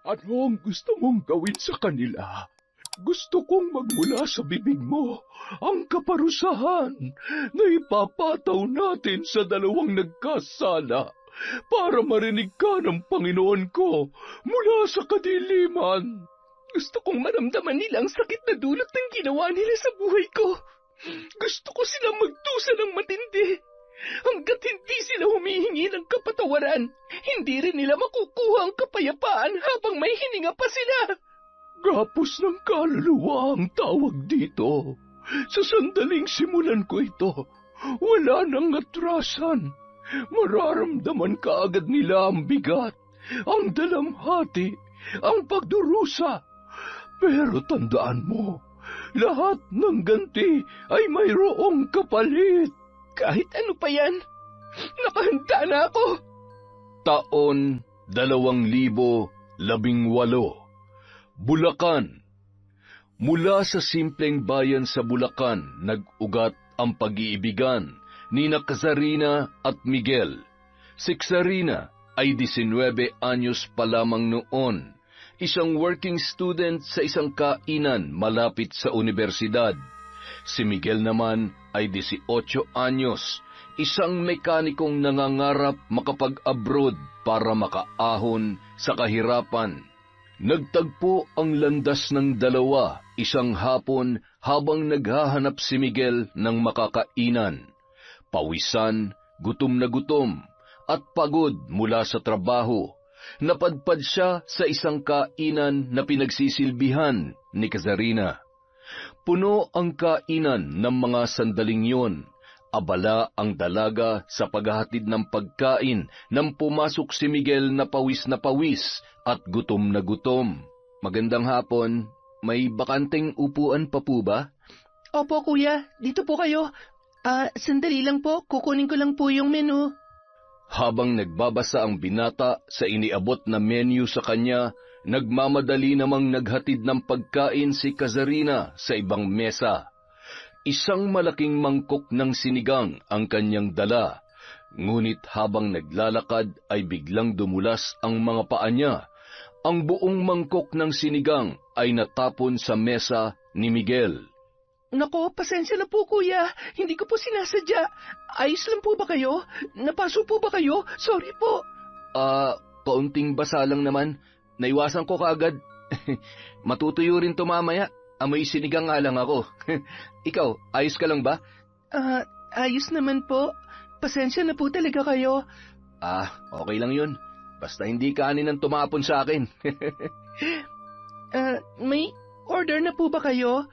Ano ang gusto mong gawin sa kanila? Gusto kong magmula sa bibig mo ang kaparusahan na ipapataw natin sa dalawang nagkasala para marinig ka ng Panginoon ko mula sa kadiliman. Gusto kong maramdaman nila ang sakit na dulot ng ginawa nila sa buhay ko. Gusto ko silang magdusa ng matindi. Hanggat hindi sila humihingi ng kapatawaran, hindi rin nila makukuha ang kapayapaan habang may hininga pa sila. Gapos ng kaluluwa ang tawag dito. Sa sandaling simulan ko ito, wala nang atrasan. Mararamdaman ka agad nila ang bigat, ang dalamhati, ang pagdurusa. Pero tandaan mo, lahat ng ganti ay mayroong kapalit. Kahit ano pa yan, nakahanda na ako. Taon 2018, Bulacan. Mula sa simpleng bayan sa Bulacan, nag-ugat ang pag-iibigan ni Kazarina at Miguel. Si Kazarina ay 19 anyos pa lamang noon, isang working student sa isang kainan malapit sa universidad. Si Miguel naman ay 18 anyos, isang mekanikong nangangarap makapag-abroad para makaahon sa kahirapan. Nagtagpo ang landas ng dalawa isang hapon habang naghahanap si Miguel ng makakainan. Pawisan, gutom na gutom, at pagod mula sa trabaho, napadpad siya sa isang kainan na pinagsisilbihan ni Kazarina. Puno ang kainan ng mga sandaling yun. Abala ang dalaga sa paghahatid ng pagkain nang pumasok si Miguel na pawis at gutom na gutom. Magandang hapon. May bakanteng upuan pa po ba? Opo, kuya. Dito po kayo. Sandali lang po. Kukunin ko lang po yung menu. Habang nagbabasa ang binata sa iniabot na menu sa kanya, nagmamadali namang naghatid ng pagkain si Kazarina sa ibang mesa. Isang malaking mangkok ng sinigang ang kanyang dala, ngunit habang naglalakad ay biglang dumulas ang mga paa niya. Ang buong mangkok ng sinigang ay natapon sa mesa ni Miguel. Nako, pasensya na po, kuya. Hindi ko po sinasadya. Ayos lang po ba kayo? Napaso po ba kayo? Sorry po. Kaunting basa lang naman. Naiwasan ko kaagad. Matutuyo rin to mamaya. Amoy sinigang nga lang ako. Ikaw, ayos ka lang ba? Ayos naman po. Pasensya na po talaga kayo. Okay lang yun. Basta hindi kanin ang tumapon sa akin. May order na po ba kayo?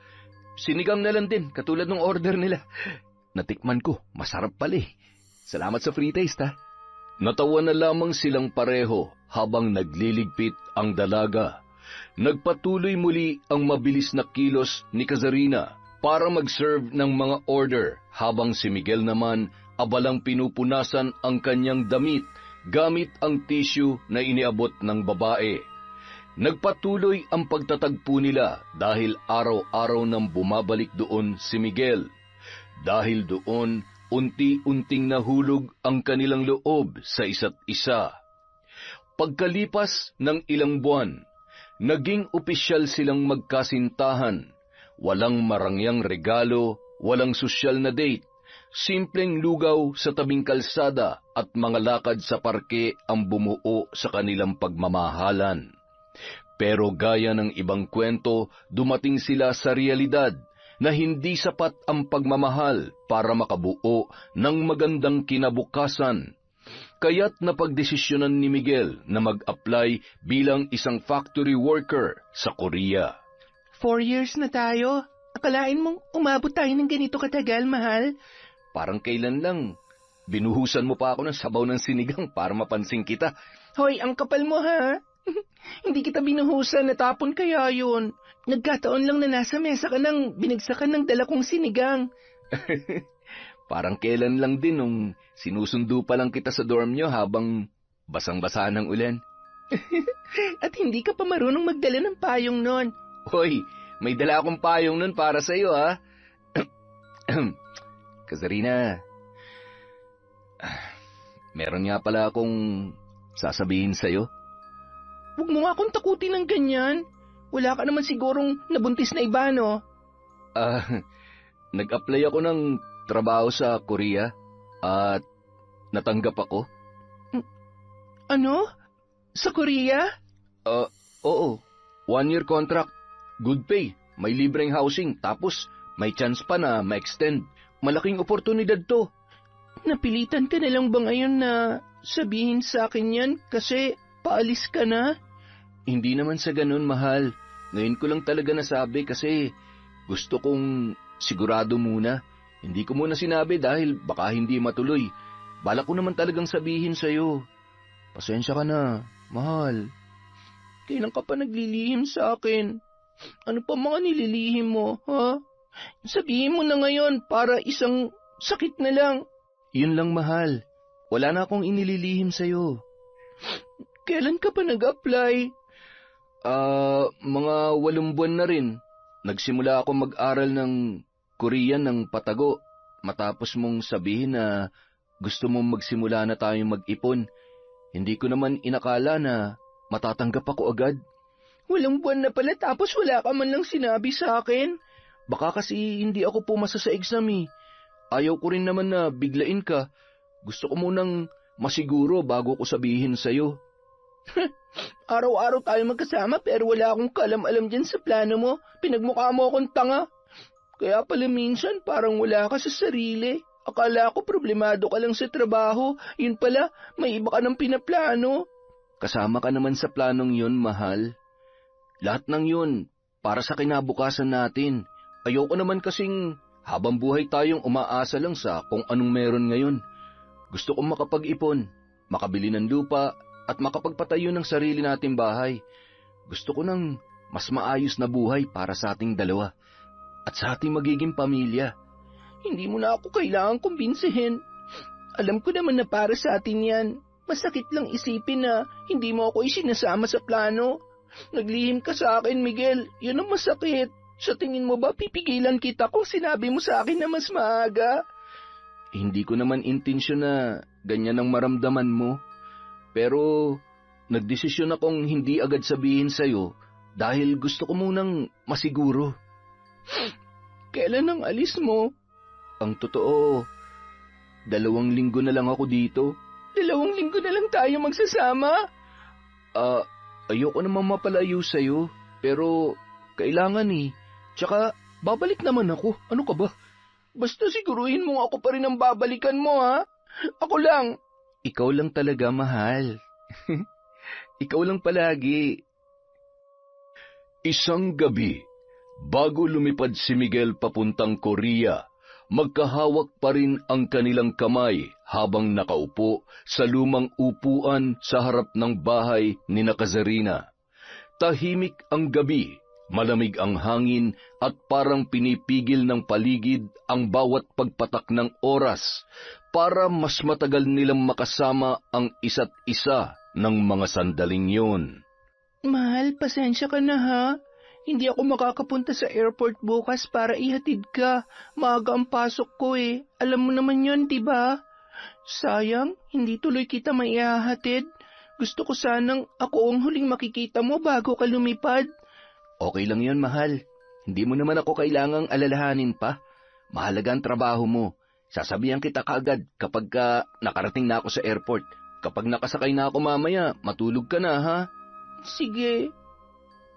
Sinigang na lang din, katulad ng order nila. Natikman ko, masarap pala eh. Salamat sa free taste ha. Natawa na lamang silang pareho habang nagliligpit ang dalaga. Nagpatuloy muli ang mabilis na kilos ni Kazarina para mag-serve ng mga order habang si Miguel naman abalang pinupunasan ang kanyang damit gamit ang tissue na iniabot ng babae. Nagpatuloy ang pagtatagpo nila dahil araw-araw nang bumabalik doon si Miguel. Dahil doon, unti-unting nahulog ang kanilang loob sa isa't isa. Pagkalipas ng ilang buwan, naging opisyal silang magkasintahan. Walang marangyang regalo, walang sosyal na date, simpleng lugaw sa tabing kalsada at mga lakad sa parke ang bumuo sa kanilang pagmamahalan. Pero gaya ng ibang kwento, dumating sila sa realidad na hindi sapat ang pagmamahal para makabuo ng magandang kinabukasan. Kaya't napagdesisyonan ni Miguel na mag-apply bilang isang factory worker sa Korea. 4 years na tayo. Akalain mong umabot tayo ng ganito katagal, mahal? Parang kailan lang. Binuhusan mo pa ako ng sabaw ng sinigang para mapansin kita. Hoy, ang kapal mo ha? Hindi kita binuhusan, natapon kaya yun. Nagkataon lang na nasa mesa ka nang binagsakan ng dala kong sinigang. Parang kailan lang din nung sinusundo pa lang kita sa dorm nyo habang basang-basa ng ulan. At hindi ka pa marunong magdala ng payong nun. Hoy, may dala akong payong nun para sa iyo ha. Kazarina, meron nga pala akong sasabihin sa iyo. Huwag mo nga akong takutin ng ganyan. Wala ka naman sigurong nabuntis na iba, no? Ah, nag-apply ako ng trabaho sa Korea at natanggap ako. Ano? Sa Korea? Oo. 1-year contract. Good pay. May libreng housing. Tapos, may chance pa na ma-extend. Malaking oportunidad to. Napilitan ka na lang ba ngayon na sabihin sa akin yan kasi paalis ka na? Hindi naman sa ganun, mahal. Ngayon ko lang talaga nasabi kasi gusto kong sigurado muna. Hindi ko muna sinabi dahil baka hindi matuloy. Balak ko naman talagang sabihin sa'yo. Pasensya ka na, mahal. Kailan ka pa naglilihim sa akin? Ano pa mga nililihim mo, ha? Sabihin mo na ngayon para isang sakit na lang. Yun lang, mahal. Wala na akong inililihim sa'yo. Kailan ka pa nag-apply? Mga 8 buwan na rin. Nagsimula ako mag-aral ng Korean ng patago. Matapos mong sabihin na gusto mong magsimula na tayong mag-ipon. Hindi ko naman inakala na matatanggap ako agad. 8 buwan na pala tapos wala ka man lang sinabi sa akin. Baka kasi hindi ako pumasa sa exam eh. Ayaw ko rin naman na biglain ka. Gusto ko munang masiguro bago ko sabihin sa'yo. Araw-araw tayo magkasama pero wala akong kalam-alam dyan sa plano mo. Pinagmukha mo akong tanga. Kaya pala minsan parang wala ka sa sarili. Akala ko problemado ka lang sa trabaho. Yun pala, may iba ka ng pinaplano. Kasama ka naman sa planong yun, mahal. Lahat ng yun, para sa kinabukasan natin. Ayoko naman kasing habang buhay tayong umaasa lang sa kung anong meron ngayon. Gusto kong makapag-ipon, makabili ng lupa, at makapagpatayo ng sarili nating bahay. Gusto ko ng mas maayos na buhay para sa ating dalawa at sa ating magiging pamilya. Hindi mo na ako kailangan kumbinsihin. Alam ko naman na para sa atin yan. Masakit lang isipin na hindi mo ako isinasama sa plano. Naglihim ka sa akin, Miguel. Yun ang masakit. Sa tingin mo ba pipigilan kita kung sinabi mo sa akin na mas maaga? Hindi ko naman intensyon na ganyan ang maramdaman mo. Pero nagdesisyon akong hindi agad sabihin sa'yo dahil gusto ko munang masiguro. Kailan ang alis mo? Ang totoo, 2 linggo na lang ako dito. 2 linggo na lang tayo magsasama? Ayoko namang mapalayo sa'yo, pero kailangan eh. Tsaka, babalik naman ako. Ano ka ba? Basta siguruhin mo ako pa rin ang babalikan mo, ha? Ako lang. Ikaw lang talaga, mahal. Ikaw lang palagi. Isang gabi, bago lumipad si Miguel papuntang Korea, magkahawak pa rin ang kanilang kamay habang nakaupo sa lumang upuan sa harap ng bahay ni Kazarina. Tahimik ang gabi, malamig ang hangin at parang pinipigil ng paligid ang bawat pagpatak ng oras para mas matagal nilang makasama ang isa't isa ng mga sandaling yun. Mahal, pasensya ka na ha. Hindi ako makakapunta sa airport bukas para ihatid ka. Maaga ang pasok ko eh. Alam mo naman yun, diba? Sayang, hindi tuloy kita maihahatid. Gusto ko sanang ako ang huling makikita mo bago ka lumipad. Okay lang yun, mahal. Hindi mo naman ako kailangang alalahanin pa. Mahalaga ang trabaho mo. Sasabihan kita kaagad kapag nakarating na ako sa airport. Kapag nakasakay na ako mamaya, matulog ka na, ha? Sige.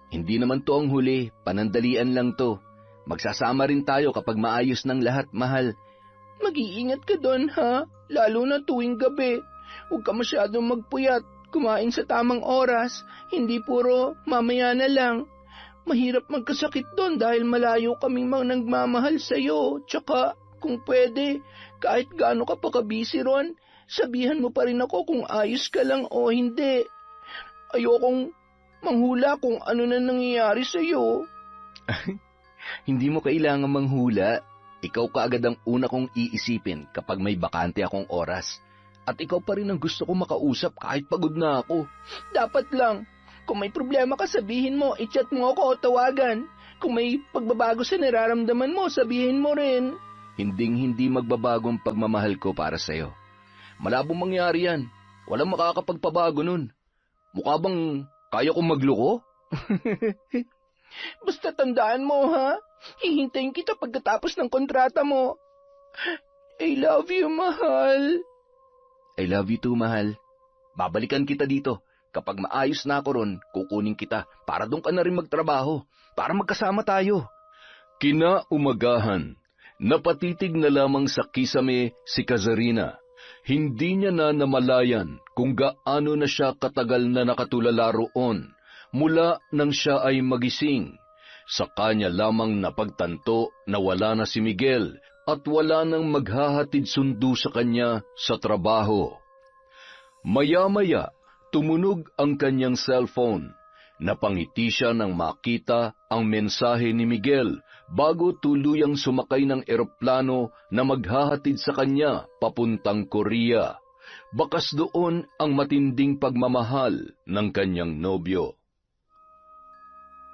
Hindi naman to ang huli, panandalian lang to. Magsasama rin tayo kapag maayos ng lahat, mahal. Mag-iingat ka doon, ha? Lalo na tuwing gabi. Huwag ka masyadong magpuyat. Kumain sa tamang oras. Hindi puro mamaya na lang. Mahirap magkasakit doon dahil malayo kaming nagmamahal sa'yo. Tsaka, kung pwede, kahit gaano ka pa kabisi ron, sabihan mo pa rin ako kung ayos ka lang o hindi. Ayokong manghula kung ano na nangyayari sa'yo. Hindi mo kailangan manghula. Ikaw kaagad ang una kong iisipin kapag may bakante akong oras. At ikaw pa rin ang gusto kong makausap kahit pagod na ako. Dapat lang. Kung may problema ka, sabihin mo, i-chat mo ako o tawagan. Kung may pagbabago sa nararamdaman mo, sabihin mo rin. Hinding-hindi magbabago ang pagmamahal ko para sa'yo. Malabong mangyari yan. Walang makakapagpabago nun. Mukha bang Kaya kong magloko? Basta tandaan mo, ha? Hihintayin kita pagkatapos ng kontrata mo. I love you, mahal. I love you too, mahal. Babalikan kita dito. Kapag maayos na ako ron, kukunin kita para doon ka na rin magtrabaho, para magkasama tayo. Kinaumagahan, napatitig na lamang sa kisame si Kazarina. Hindi niya na namalayan kung gaano na siya katagal na nakatulala roon mula nang siya ay magising. Sa kanya lamang napagtanto na wala na si Miguel at wala nang maghahatid sundo sa kanya sa trabaho. Maya-maya, tumunog ang kanyang cellphone. Napangiti siya nang makita ang mensahe ni Miguel bago tuluyang sumakay ng eroplano na maghahatid sa kanya papuntang Korea. Bakas doon ang matinding pagmamahal ng kanyang nobyo.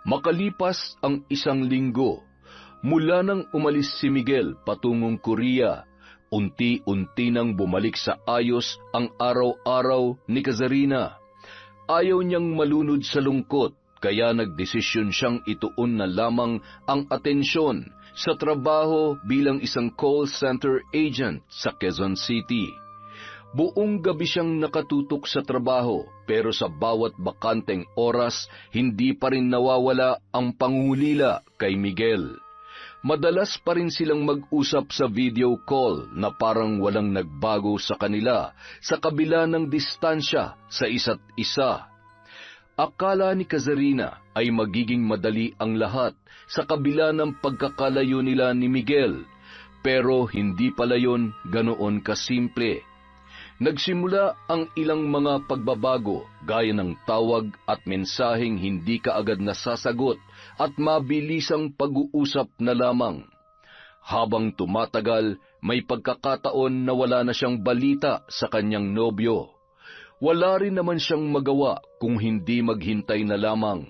Makalipas ang 1 linggo, mula nang umalis si Miguel patungong Korea, unti-unti nang bumalik sa ayos ang araw-araw ni Kazarina. Ayaw niyang malunod sa lungkot, kaya nagdesisyon siyang ituon na lamang ang atensyon sa trabaho bilang isang call center agent sa Quezon City. Buong gabi siyang nakatutok sa trabaho, pero sa bawat bakanteng oras, hindi pa rin nawawala ang pangungulila kay Miguel. Madalas pa rin silang mag-usap sa video call na parang walang nagbago sa kanila sa kabila ng distansya sa isa't isa. Akala ni Kazarina ay magiging madali ang lahat sa kabila ng pagkakalayo nila ni Miguel, pero hindi pala yon ganoon kasimple. Nagsimula ang ilang mga pagbabago gaya ng tawag at mensaheng hindi kaagad nasasagot at mabilisang pag-uusap na lamang. Habang tumatagal, may pagkakataon na wala na siyang balita sa kanyang nobyo. Wala rin naman siyang magawa kung hindi maghintay na lamang,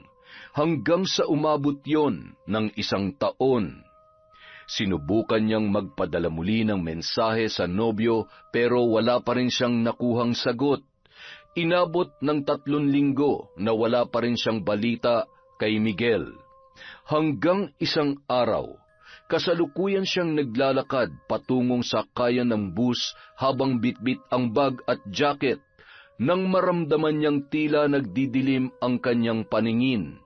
hanggang sa umabot yon ng 1 taon. Sinubukan niyang magpadala muli ng mensahe sa nobyo pero wala pa rin siyang nakuhang sagot. Inabot ng 3 linggo na wala pa rin siyang balita kay Miguel. Hanggang isang araw, kasalukuyan siyang naglalakad patungong sakayan ng bus habang bitbit ang bag at jacket nang maramdaman niyang tila nagdidilim ang kanyang paningin.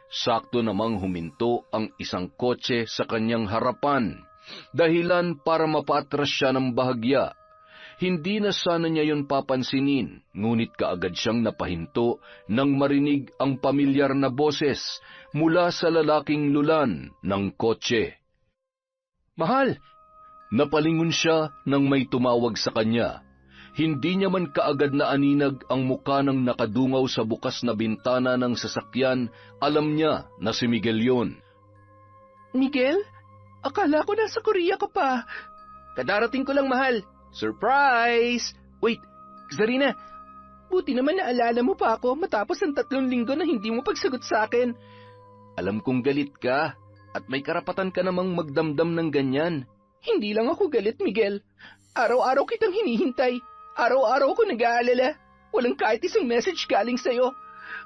Sakto namang huminto ang isang kotse sa kanyang harapan, dahilan para mapaatras siya ng bahagya. Hindi na sana niya yun papansinin, ngunit kaagad siyang napahinto nang marinig ang pamilyar na boses mula sa lalaking lulan ng kotse. Mahal! Napalingon siya nang may tumawag sa kanya. Hindi niya man kaagad na aninag ang muka ng nakadungaw sa bukas na bintana ng sasakyan, alam niya na si Miguel yun. Miguel? Akala ko nasa Korea ka pa. Kadarating ko lang, mahal. Surprise! Wait, Zarina, buti naman naalala mo pa ako matapos ang 3 linggo na hindi mo pagsagot sa akin. Alam kong galit ka at may karapatan ka namang magdamdam ng ganyan. Hindi lang ako galit, Miguel. Araw-araw kitang hinihintay. Araw-araw ko nag-aalala. Walang kahit isang message galing sa'yo.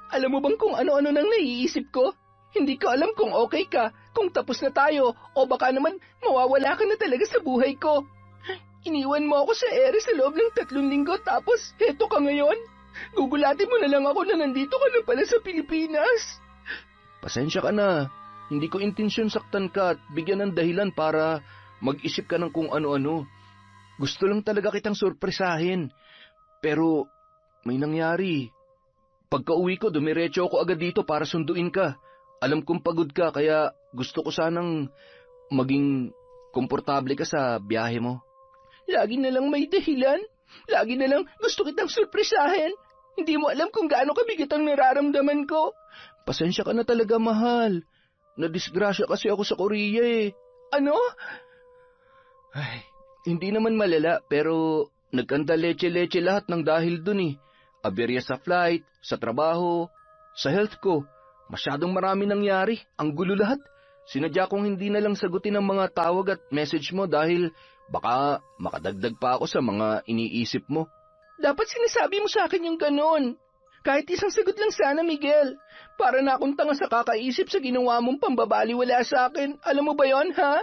Alam mo bang kung ano-ano nang naiisip ko? Hindi ko alam kung okay ka, kung tapos na tayo, o baka naman mawawala ka na talaga sa buhay ko. Iniwan mo ako sa ere sa loob ng 3 linggo tapos heto ka ngayon. Gugulatin mo na lang ako na nandito ka na pala sa Pilipinas. Pasensya ka na. Hindi ko intensyon saktan ka at bigyan ng dahilan para mag-isip ka ng kung ano-ano. Gusto lang talaga kitang surpresahin. Pero may nangyari. Pagka-uwi ko, dumiretso ako agad dito para sunduin ka. Alam kong pagod ka, kaya gusto ko sanang maging komportable ka sa biyahe mo. Lagi na lang may dahilan. Lagi na lang gusto kitang surpresahin. Hindi mo alam kung gaano kabigat ang nararamdaman ko. Pasensya ka na talaga, mahal. Nadisgrasya kasi ako sa Korea eh. Ano? Ay, hindi naman malala, pero nagkanda leche-leche lahat ng dahil dun eh. Aberya sa flight, sa trabaho, sa health ko. Masyadong marami nangyari, ang gulo lahat. Sinadya kong hindi na lang sagutin ang mga tawag at message mo dahil baka makadagdag pa ako sa mga iniisip mo. Dapat sinasabi mo sa akin yung ganon. Kahit isang sagot lang sana, Miguel. Para na akong tanga sa kakaisip sa ginawa mong pambabaliwala sa akin. Alam mo ba yon, ha?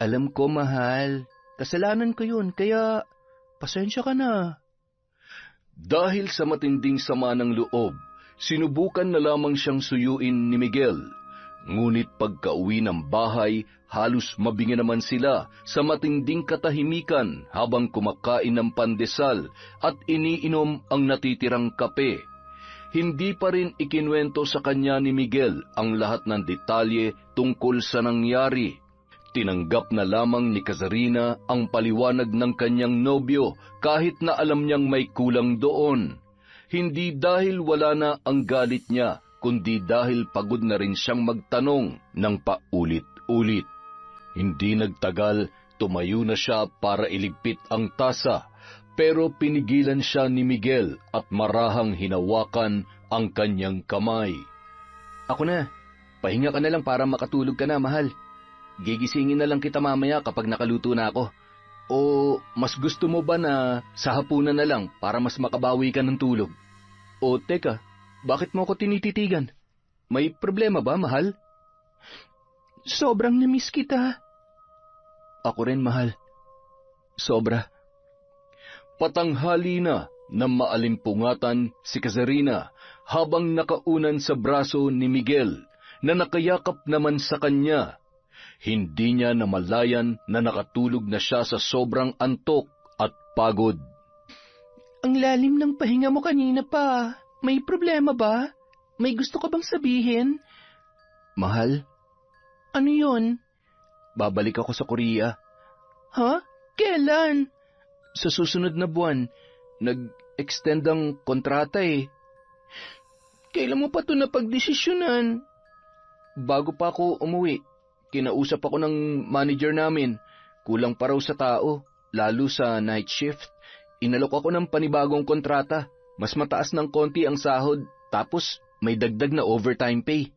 Alam ko, mahal. Kasalanan ko yun, kaya pasensya ka na. Dahil sa matinding sama ng loob, sinubukan na lamang siyang suyuin ni Miguel. Ngunit pagkauwi ng bahay, halos mabingi naman sila sa matinding katahimikan habang kumakain ng pandesal at iniinom ang natitirang kape. Hindi pa rin ikinuwento sa kanya ni Miguel ang lahat ng detalye tungkol sa nangyari. Tinanggap na lamang ni Kazarina ang paliwanag ng kanyang nobyo kahit na alam niyang may kulang doon. Hindi dahil wala na ang galit niya, kundi dahil pagod na rin siyang magtanong ng paulit-ulit. Hindi nagtagal, tumayo na siya para iligpit ang tasa, pero pinigilan siya ni Miguel at marahang hinawakan ang kanyang kamay. Ako na. Pahinga ka na lang para makatulog ka na, mahal. Gigisingin na lang kita mamaya kapag nakaluto na ako. O mas gusto mo ba na sa hapunan na lang para mas makabawi ka ng tulog? O teka, bakit mo ako tinititigan? May problema ba, mahal? Sobrang namiss kita. Ako rin, mahal. Sobra. Patanghali na maalimpungatan si Kazarina habang nakaunan sa braso ni Miguel na nakayakap naman sa kanya. Hindi niya namalayan na nakatulog na siya sa sobrang antok at pagod. Ang lalim ng pahinga mo kanina pa. May problema ba? May gusto ka bang sabihin? Mahal? Ano yon? Babalik ako sa Korea. Ha? Kailan? Sa susunod na buwan. Nag-extend ang kontrata eh. Kailan mo pa ito napagdesisyonan? Bago pa ako umuwi, kinausap ako ng manager namin. Kulang pa raw sa tao, lalo sa night shift. Inalok ako ng panibagong kontrata. Mas mataas ng konti ang sahod, tapos may dagdag na overtime pay.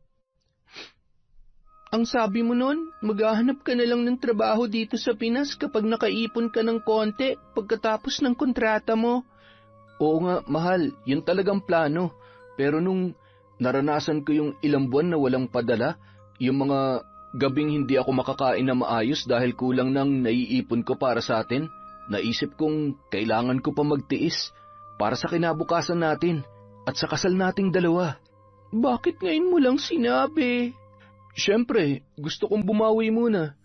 Ang sabi mo nun, maghahanap ka na lang ng trabaho dito sa Pinas kapag nakaipon ka ng konti pagkatapos ng kontrata mo. Oo nga, mahal, yun talagang plano. Pero nung naranasan ko yung ilang buwan na walang padala, yung mga gabing hindi ako makakain na maayos dahil kulang ng naiipon ko para sa atin, naisip kong kailangan ko pa magtiis para sa kinabukasan natin at sa kasal nating dalawa. Bakit ngayon mo lang sinabi? Siyempre, gusto kong bumawi muna.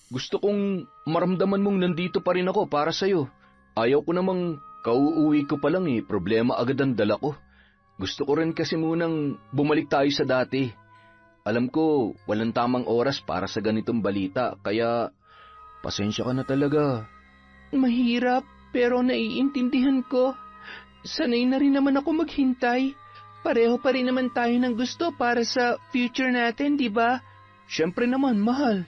Gusto kong maramdaman mong nandito pa rin ako para sa'yo. Ayaw ko namang kauuwi ko pa lang problema agad ang dala ko. Gusto ko rin kasi munang bumalik tayo sa dati. Alam ko, walang tamang oras para sa ganitong balita, kaya pasensya ka na talaga. Mahirap, pero naiintindihan ko. Sanay na rin naman ako maghintay. Pareho pa rin naman tayo ng gusto para sa future natin, di ba? Siyempre naman, mahal.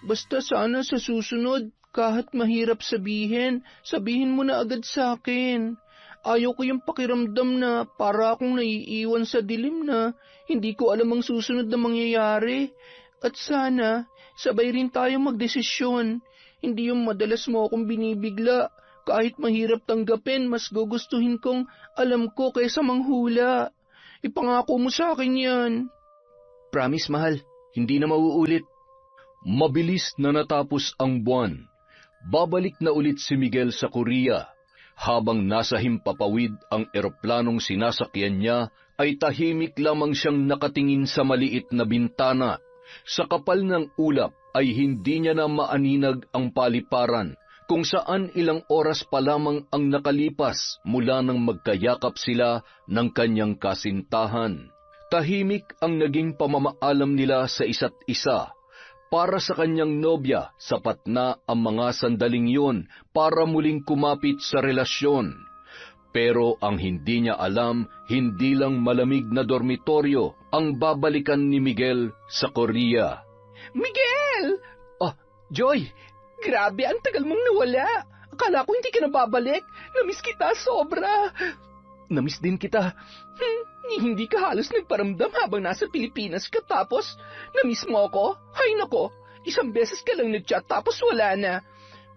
Basta sana sa susunod, kahit mahirap sabihin, sabihin mo na agad sa akin. Ayaw ko yung pakiramdam na para akong naiiwan sa dilim na hindi ko alam ang susunod na mangyayari. At sana, sabay rin tayo magdesisyon. Hindi yung madalas mo akong binibigla. Kahit mahirap tanggapin, mas gugustuhin kong alam ko kaysa manghula. Ipangako mo sa akin yan. Promise, mahal. Hindi na mauulit. Mabilis na natapos ang buwan. Babalik na ulit si Miguel sa Korea. Habang nasa himpapawid ang eroplanong sinasakyan niya, ay tahimik lamang siyang nakatingin sa maliit na bintana. Sa kapal ng ulap ay hindi niya na maaninag ang paliparan, kung saan ilang oras pa lamang ang nakalipas mula nang magkayakap sila ng kanyang kasintahan. Tahimik ang naging pamamaalam nila sa isa't isa. Para sa kanyang nobya, sapat na ang mga sandaling yun para muling kumapit sa relasyon. Pero ang hindi niya alam, hindi lang malamig na dormitoryo ang babalikan ni Miguel sa Korea. Miguel! Oh, Joy! Grabe, ang tagal mong nawala. Akala ko hindi ka na babalik. Namiss kita sobra. Namiss din kita. Hindi ka halos nagparamdam habang nasa Pilipinas ka tapos namiss mo ako? Hay nako, isang beses ka lang nag-chat tapos wala na.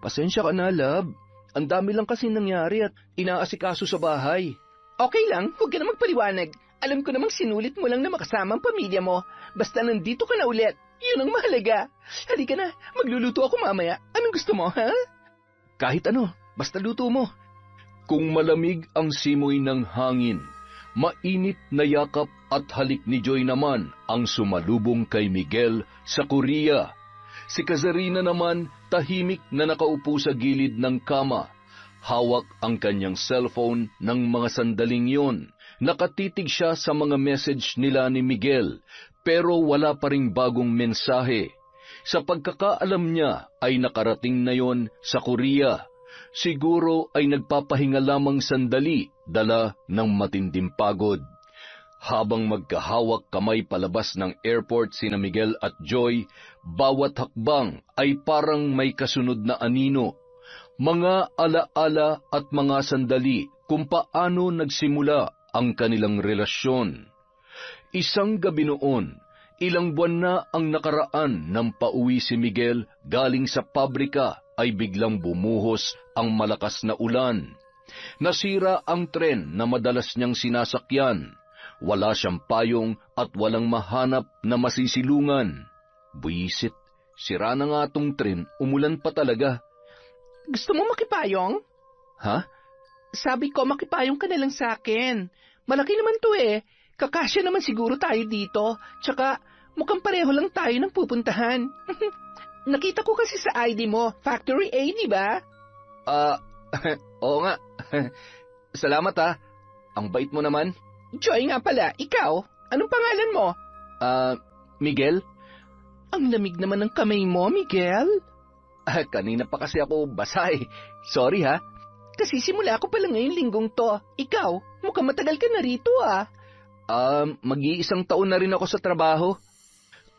Pasensya ka na, love. Ang dami lang kasi nangyari at inaasikaso sa bahay. Okay lang, huwag ka na magpaliwanag. Alam ko namang sinulit mo lang na makasama ang pamilya mo. Basta nandito ka na ulit. Yun ang mahalaga. Halika na, magluluto ako mamaya. Anong gusto mo, ha? Kahit ano, basta luto mo. Kung malamig ang simoy ng hangin, mainit na yakap at halik ni Joy naman ang sumalubong kay Miguel sa Korea. Si Kazarina naman tahimik na nakaupo sa gilid ng kama. Hawak ang kanyang cellphone ng mga sandaling yon. Nakatitig siya sa mga message nila ni Miguel, pero wala pa ring bagong mensahe. Sa pagkakaalam niya ay nakarating na yon sa Korea. Siguro ay nagpapahinga lamang sandali, dala ng matinding pagod. Habang magkahawak kamay palabas ng airport sina Miguel at Joy, bawat hakbang ay parang may kasunod na anino. Mga alaala at mga sandali kung paano nagsimula ang kanilang relasyon. Isang gabi noon, ilang buwan na ang nakaraan nang pauwi si Miguel galing sa pabrika ay biglang bumuhos ang malakas na ulan. Nasira ang tren na madalas niyang sinasakyan. Wala siyang payong at walang mahanap na masisilungan. Buisit, sira na nga tong tren, umulan pa talaga. Gusto mo makipayong? Ha? Sabi ko, makipayong ka na lang sa akin. Malaki naman to eh. Kakasya naman siguro tayo dito. Tsaka, mukhang pareho lang tayo ng pupuntahan. Nakita ko kasi sa ID mo, Factory A, di ba? Oo nga. Salamat ha. Ang bait mo naman. Joy nga pala, ikaw? Anong pangalan mo? Miguel? Ang lamig naman ng kamay mo, Miguel. Kanina pa kasi ako basa eh. Sorry ha. Kasi simula ko pala ngayong linggong to. Ikaw, mukhang matagal ka na rito ah. Mag-iisang taon na rin ako sa trabaho.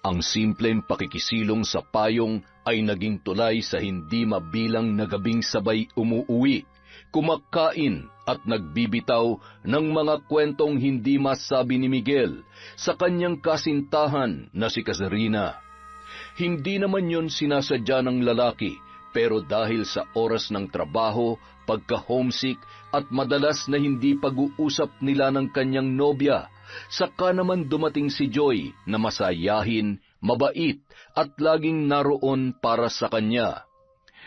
Ang simpleng pakikisilong sa payong ay naging tulay sa hindi mabilang na gabing sabay umuuwi, kumakain at nagbibitaw ng mga kwentong hindi masabi ni Miguel sa kanyang kasintahan na si Kazarina. Hindi naman yon sinasadya ng lalaki, pero dahil sa oras ng trabaho, pagka-homesick at madalas na hindi pag-uusap nila ng kanyang nobya, saka naman dumating si Joy na masayahin, mabait at laging naroon para sa kanya.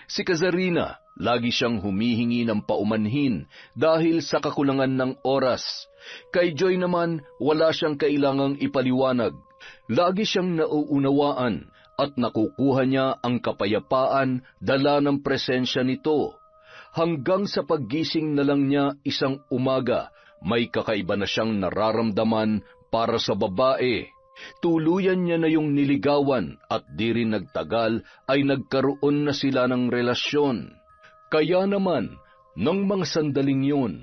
Si Kazarina, lagi siyang humihingi ng paumanhin dahil sa kakulangan ng oras. Kay Joy naman, wala siyang kailangang ipaliwanag. Lagi siyang nauunawaan at nakukuha niya ang kapayapaan dala ng presensya nito. Hanggang sa paggising na lang niya isang umaga, may kakaiba na siyang nararamdaman para sa babae. Tuluyan niya na yung niligawan at di rin nagtagal ay nagkaroon na sila ng relasyon. Kaya naman, nang mga sandaling yun,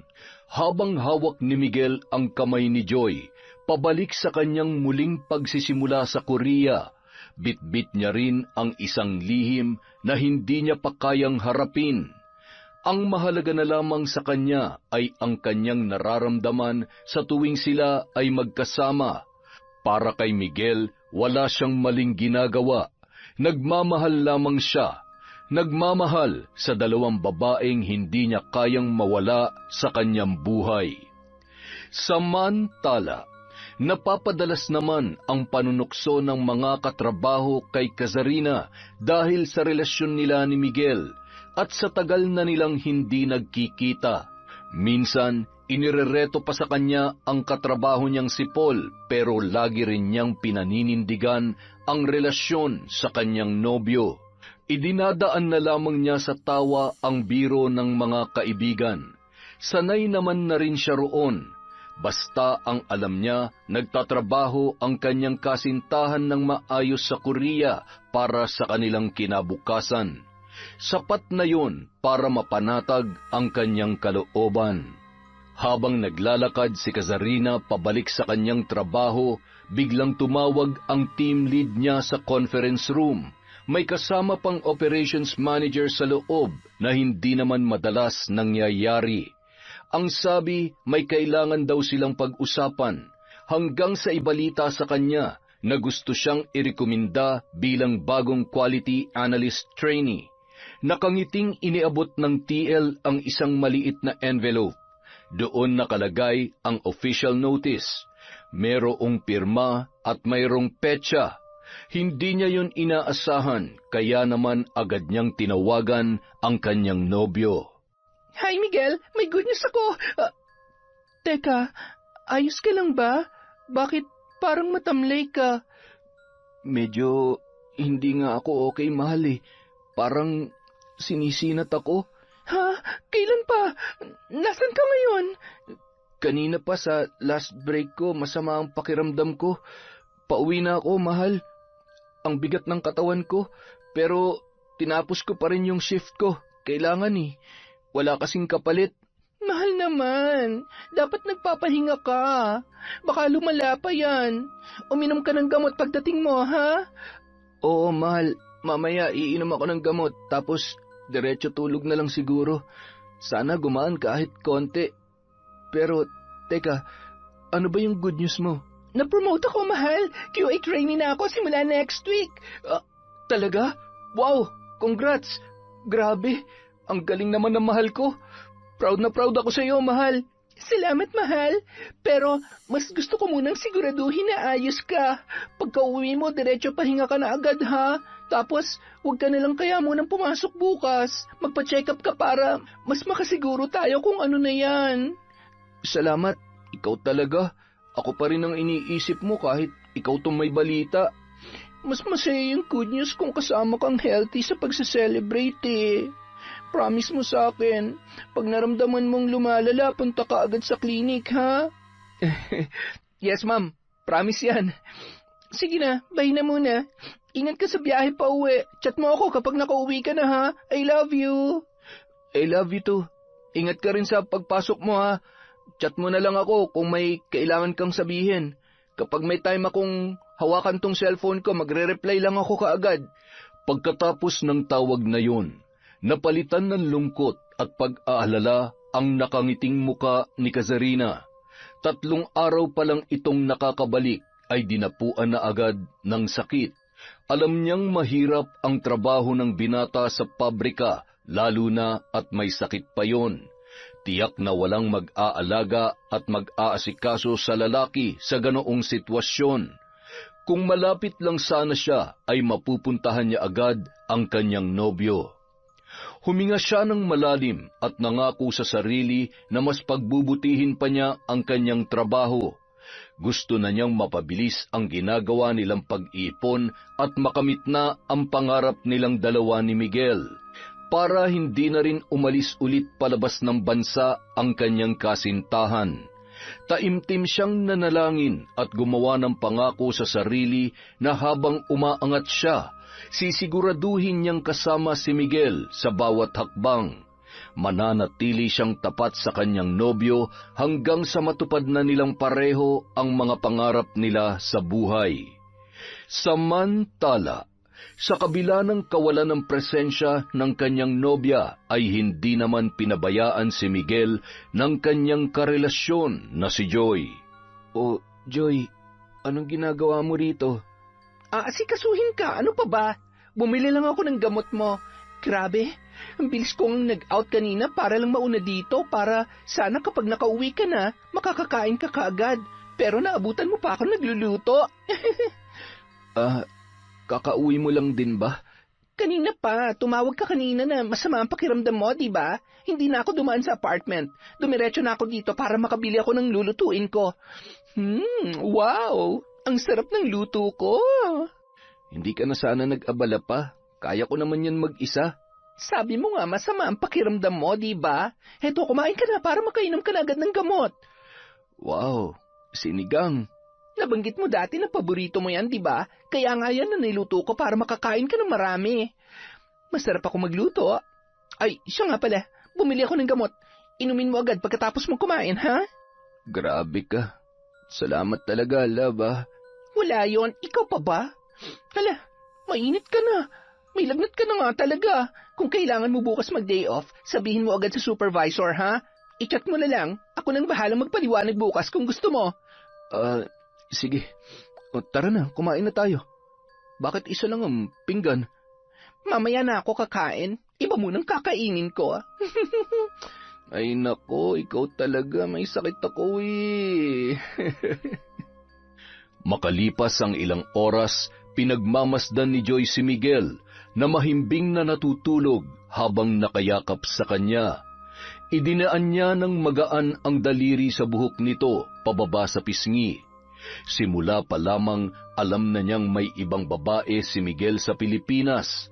habang hawak ni Miguel ang kamay ni Joy, pabalik sa kanyang muling pagsisimula sa Korea, bitbit niya rin ang isang lihim na hindi niya pa kayang harapin. Ang mahalaga na lamang sa kanya ay ang kanyang nararamdaman sa tuwing sila ay magkasama. Para kay Miguel, wala siyang maling ginagawa. Nagmamahal lamang siya. Nagmamahal sa dalawang babaeng hindi niya kayang mawala sa kanyang buhay. Samantala, napapadalas naman ang panunukso ng mga katrabaho kay Kazarina dahil sa relasyon nila ni Miguel at sa tagal na nilang hindi nagkikita. Minsan, inirereto pa sa kanya ang katrabaho niyang si Paul, pero lagi rin niyang pinaninindigan ang relasyon sa kanyang nobyo. Idinadaan na lamang niya sa tawa ang biro ng mga kaibigan. Sanay naman na rin siya roon. Basta ang alam niya, nagtatrabaho ang kanyang kasintahan ng maayos sa Korea para sa kanilang kinabukasan. Sapat na yon para mapanatag ang kanyang kalooban. Habang naglalakad si Kazarina pabalik sa kanyang trabaho, biglang tumawag ang team lead niya sa conference room. May kasama pang operations manager sa loob na hindi naman madalas nangyayari. Ang sabi, may kailangan daw silang pag-usapan, hanggang sa ibalita sa kanya na gusto siyang irekomenda bilang bagong quality analyst trainee. Nakangiting iniabot ng TL ang isang maliit na envelope. Doon nakalagay ang official notice. Merong pirma at mayroong petsa. Hindi niya yun inaasahan, kaya naman agad niyang tinawagan ang kanyang nobyo. Hi, Miguel. May good news ako. Teka, ayos ka lang ba? Bakit parang matamlay ka? Medyo hindi nga ako okay, mahal eh. Parang sinisinat ako. Ha? Kailan pa? Nasaan ka ngayon? Kanina pa sa last break ko, masama ang pakiramdam ko. Pauwi na ako, mahal. Ang bigat ng katawan ko, pero tinapos ko pa rin yung shift ko. Kailangan eh. Wala kasing kapalit. Mahal naman. Dapat nagpapahinga ka. Baka lumala pa yan. Uminom ka ng gamot pagdating mo, ha? Oo, mahal. Mamaya iinom ako ng gamot, tapos diretso tulog na lang siguro. Sana gumaan kahit konti. Pero, teka, ano ba yung good news mo? Na-promote ako, mahal. QA trainee na ako simula next week. Talaga? Wow! Congrats! Grabe! Ang galing naman ng mahal ko. Proud na proud ako sa iyo, mahal. Salamat, mahal. Pero mas gusto ko munang siguraduhin na ayos ka. Pagka uwi mo, diretso pahinga ka na agad, ha? Tapos, huwag ka na lang kaya munang pumasok bukas. Magpa-check up ka para mas makasiguro tayo kung ano na yan. Salamat. Ikaw talaga. Ako pa rin ang iniisip mo kahit ikaw tong may balita. Mas masaya yung good news kung kasama kang healthy sa pagse-celebrate eh. Promise mo sa akin, pag naramdaman mong lumalala, punta ka agad sa clinic, ha? Yes, ma'am. Promise yan. Sige na, bye na muna. Ingat ka sa biyahe pa uwi. Chat mo ako kapag nakauwi ka na, ha? I love you. I love you too. Ingat ka rin sa pagpasok mo, ha? Chat mo na lang ako kung may kailangan kang sabihin. Kapag may time akong hawakan tong cellphone ko, magre-reply lang ako kaagad. Pagkatapos ng tawag na yun, napalitan ng lungkot at pag-aalala ang nakangiting muka ni Kazarina. 3 araw pa lang itong nakakabalik ay dinapuan na agad ng sakit. Alam niyang mahirap ang trabaho ng binata sa pabrika, lalo na at may sakit pa yon. Tiyak na walang mag-aalaga at mag-aasikaso sa lalaki sa ganoong sitwasyon. Kung malapit lang sana siya, ay mapupuntahan niya agad ang kanyang nobyo. Huminga siya ng malalim at nangako sa sarili na mas pagbubutihin pa niya ang kanyang trabaho. Gusto na niyang mapabilis ang ginagawa nilang pag-iipon at makamit na ang pangarap nilang dalawa ni Miguel, para hindi na rin umalis ulit palabas ng bansa ang kanyang kasintahan. Taimtim siyang nanalangin at gumawa ng pangako sa sarili na habang umaangat siya, sisiguraduhin niyang kasama si Miguel sa bawat hakbang. Mananatili siyang tapat sa kanyang nobyo hanggang sa matupad na nilang pareho ang mga pangarap nila sa buhay. Samantala, sa kabila ng kawalan ng presensya ng kanyang nobya ay hindi naman pinabayaan si Miguel ng kanyang karelasyon na si Joy. O, Joy, anong ginagawa mo rito? Asikasuhin ka, ano pa ba? Bumili lang ako ng gamot mo. Grabe, ang bilis kong nag-out kanina para lang mauna dito para sana kapag nakauwi ka na, makakakain ka kaagad. Pero naabutan mo pa ako nagluluto. Kakauwi mo lang din ba? Kanina pa, tumawag ka kanina na masama ang pakiramdam mo, di ba? Hindi na ako dumaan sa apartment. Dumiretso na ako dito para makabili ako ng lulutuin ko. Wow! Ang sarap ng luto ko. Hindi ka na sana nag-abala pa. Kaya ko naman yan mag-isa. Sabi mo nga masama ang pakiramdam mo, di ba? Heto, kumain ka na para makainom ka na agad ng gamot. Wow, sinigang. Nabanggit mo dati na paborito mo yan, di ba? Kaya nga yan na niluto ko para makakain ka ng marami. Masarap ako magluto. Ay, siya nga pala. Bumili ako ng gamot. Inumin mo agad pagkatapos mong kumain, ha? Grabe ka. Salamat talaga, love, ah. Wala yon. Ikaw pa ba? Hala, mainit ka na. May lagnat ka na nga talaga. Kung kailangan mo bukas mag-day off, sabihin mo agad sa supervisor, ha? I-chat mo na lang. Ako nang bahalang magpaliwanag bukas kung gusto mo. Sige. O, tara na, kumain na tayo. Bakit isa lang ang pinggan? Mamaya na ako kakain. Iba munang kakainin ko. Ay nako, ikaw talaga, may sakit ako eh. Makalipas ang ilang oras, pinagmamasdan ni Joy si Miguel na mahimbing na natutulog habang nakayakap sa kanya. Idinaan niya ng magaan ang daliri sa buhok nito pababa sa pisngi. Simula pa lamang alam na niyang may ibang babae si Miguel sa Pilipinas.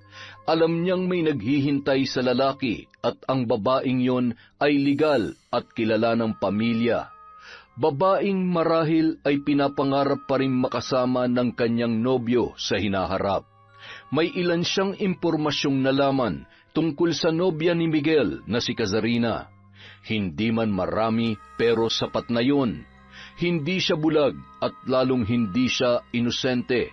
Alam niyang may naghihintay sa lalaki at ang babaeng yon ay legal at kilala ng pamilya. Babaeng marahil ay pinapangarap pa rin makasama ng kanyang nobyo sa hinaharap. May ilan siyang impormasyong nalaman tungkol sa nobya ni Miguel na si Kazarina. Hindi man marami pero sapat na yun. Hindi siya bulag at lalong hindi siya inosente.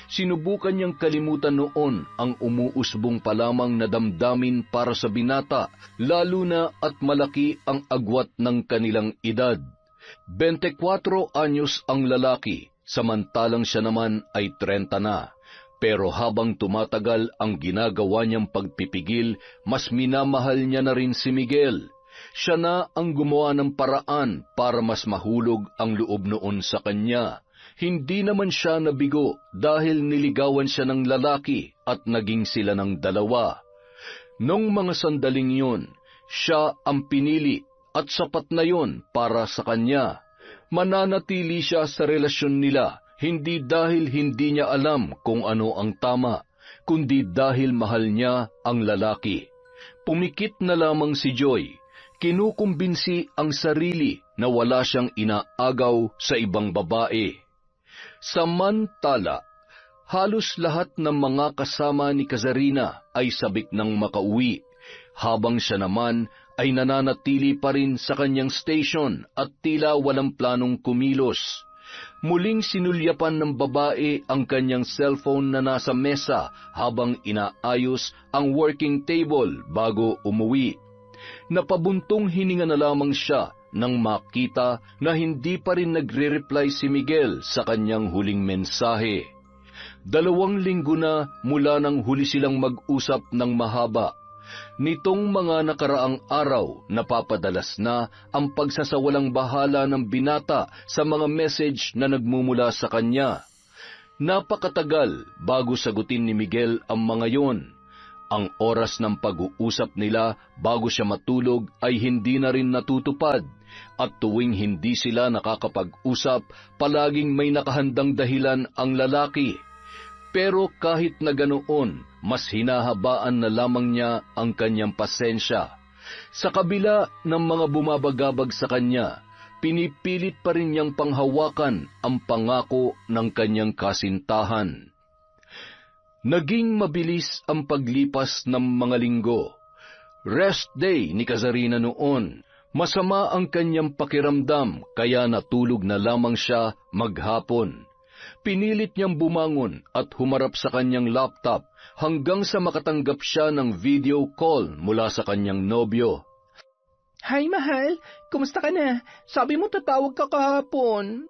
Sinubukan niyang kalimutan noon ang umuusbong pa lamang na damdamin para sa binata, lalo na at malaki ang agwat ng kanilang edad. 24 anyos ang lalaki, samantalang siya naman ay 30 na. Pero habang tumatagal ang ginagawa niyang pagpipigil, mas minamahal niya na rin si Miguel. Siya na ang gumawa ng paraan para mas mahulog ang loob noon sa kanya. Hindi naman siya nabigo dahil niligawan siya ng lalaki at naging sila ng dalawa. Nung mga sandaling yun, siya ang pinili at sapat na yun para sa kanya. Mananatili siya sa relasyon nila, hindi dahil hindi niya alam kung ano ang tama, kundi dahil mahal niya ang lalaki. Pumikit na lamang si Joy. Kinukumbinsi ang sarili na wala siyang inaagaw sa ibang babae. Samantala, halos lahat ng mga kasama ni Kazarina ay sabik ng makauwi, habang siya naman ay nananatili pa rin sa kanyang station at tila walang planong kumilos. Muling sinulyapan ng babae ang kanyang cellphone na nasa mesa habang inaayos ang working table bago umuwi. Napabuntong hininga na lamang siya nang makita na hindi pa rin nagre-reply si Miguel sa kanyang huling mensahe. 2 linggo na mula nang huli silang mag-usap ng mahaba. Nitong mga nakaraang araw, napapadalas na ang pagsasawalang bahala ng binata sa mga message na nagmumula sa kanya. Napakatagal bago sagutin ni Miguel ang mga yon. Ang oras ng pag-uusap nila bago siya matulog ay hindi na rin natutupad, at tuwing hindi sila nakakapag-usap, palaging may nakahandang dahilan ang lalaki. Pero kahit na ganoon, mas hinahabaan na lamang niya ang kanyang pasensya. Sa kabila ng mga bumabagabag sa kanya, pinipilit pa rin niyang panghawakan ang pangako ng kanyang kasintahan. Naging mabilis ang paglipas ng mga linggo. Rest day ni Kazarina noon. Masama ang kanyang pakiramdam kaya natulog na lamang siya maghapon. Pinilit niyang bumangon at humarap sa kanyang laptop hanggang sa makatanggap siya ng video call mula sa kanyang nobyo. Hi, mahal. Kumusta ka na? Sabi mo tatawag ka kahapon.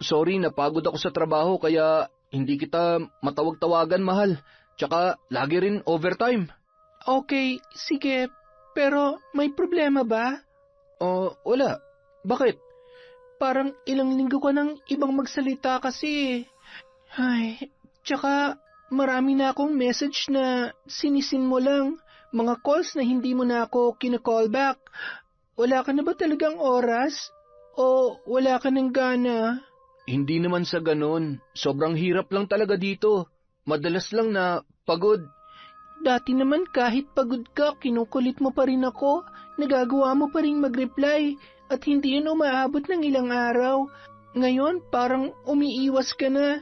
Sorry, napagod ako sa trabaho kaya hindi kita matawag-tawagan, mahal. Tsaka lagi rin overtime. Okay, sige. Pero may problema ba? Wala. Bakit? Parang ilang linggo ka nang ibang magsalita kasi. Ay, tsaka marami na akong message na sinisin mo lang. Mga calls na hindi mo na ako kina-callback. Wala ka na ba talagang oras? O wala ka ng gana? Hindi naman sa ganon. Sobrang hirap lang talaga dito. Madalas lang na pagod. Dati naman kahit pagod ka, kinukulit mo pa rin ako. Nagagawa mo pa rin mag-reply at hindi yun umaabot ng ilang araw. Ngayon parang umiiwas ka na.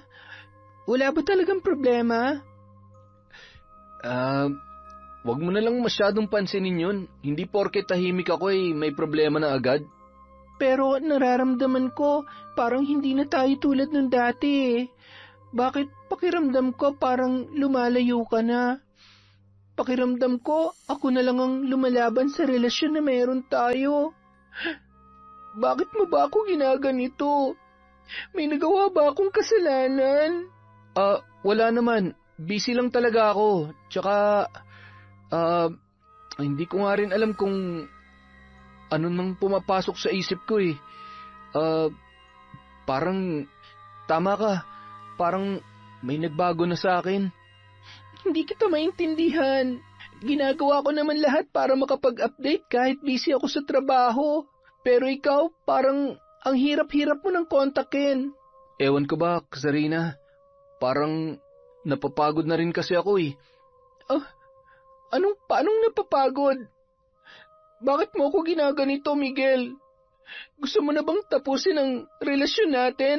Wala ba talagang problema? Wag mo na lang masyadong pansinin yun. Hindi porke tahimik ako may problema na agad. Pero nararamdaman ko parang hindi na tayo tulad ng dati. Bakit pakiramdam ko parang lumalayo ka na? Pakiramdam ko ako na lang ang lumalaban sa relasyon na meron tayo. Bakit mo ba ako ginaganito? May nagawa ba akong kasalanan? Wala naman. Busy lang talaga ako. Tsaka, hindi ko nga rin alam kung ano nang pumapasok sa isip ko eh. Parang tama ka. Parang may nagbago na sa akin. Hindi kita maintindihan. Ginagawa ko naman lahat para makapag-update kahit busy ako sa trabaho. Pero ikaw, parang ang hirap-hirap mo nang kontakin. Ewan ko ba, Sarina? Parang napapagod na rin kasi ako eh. Paanong napapagod? Bakit mo ako ginaganito, Miguel? Gusto mo na bang tapusin ang relasyon natin?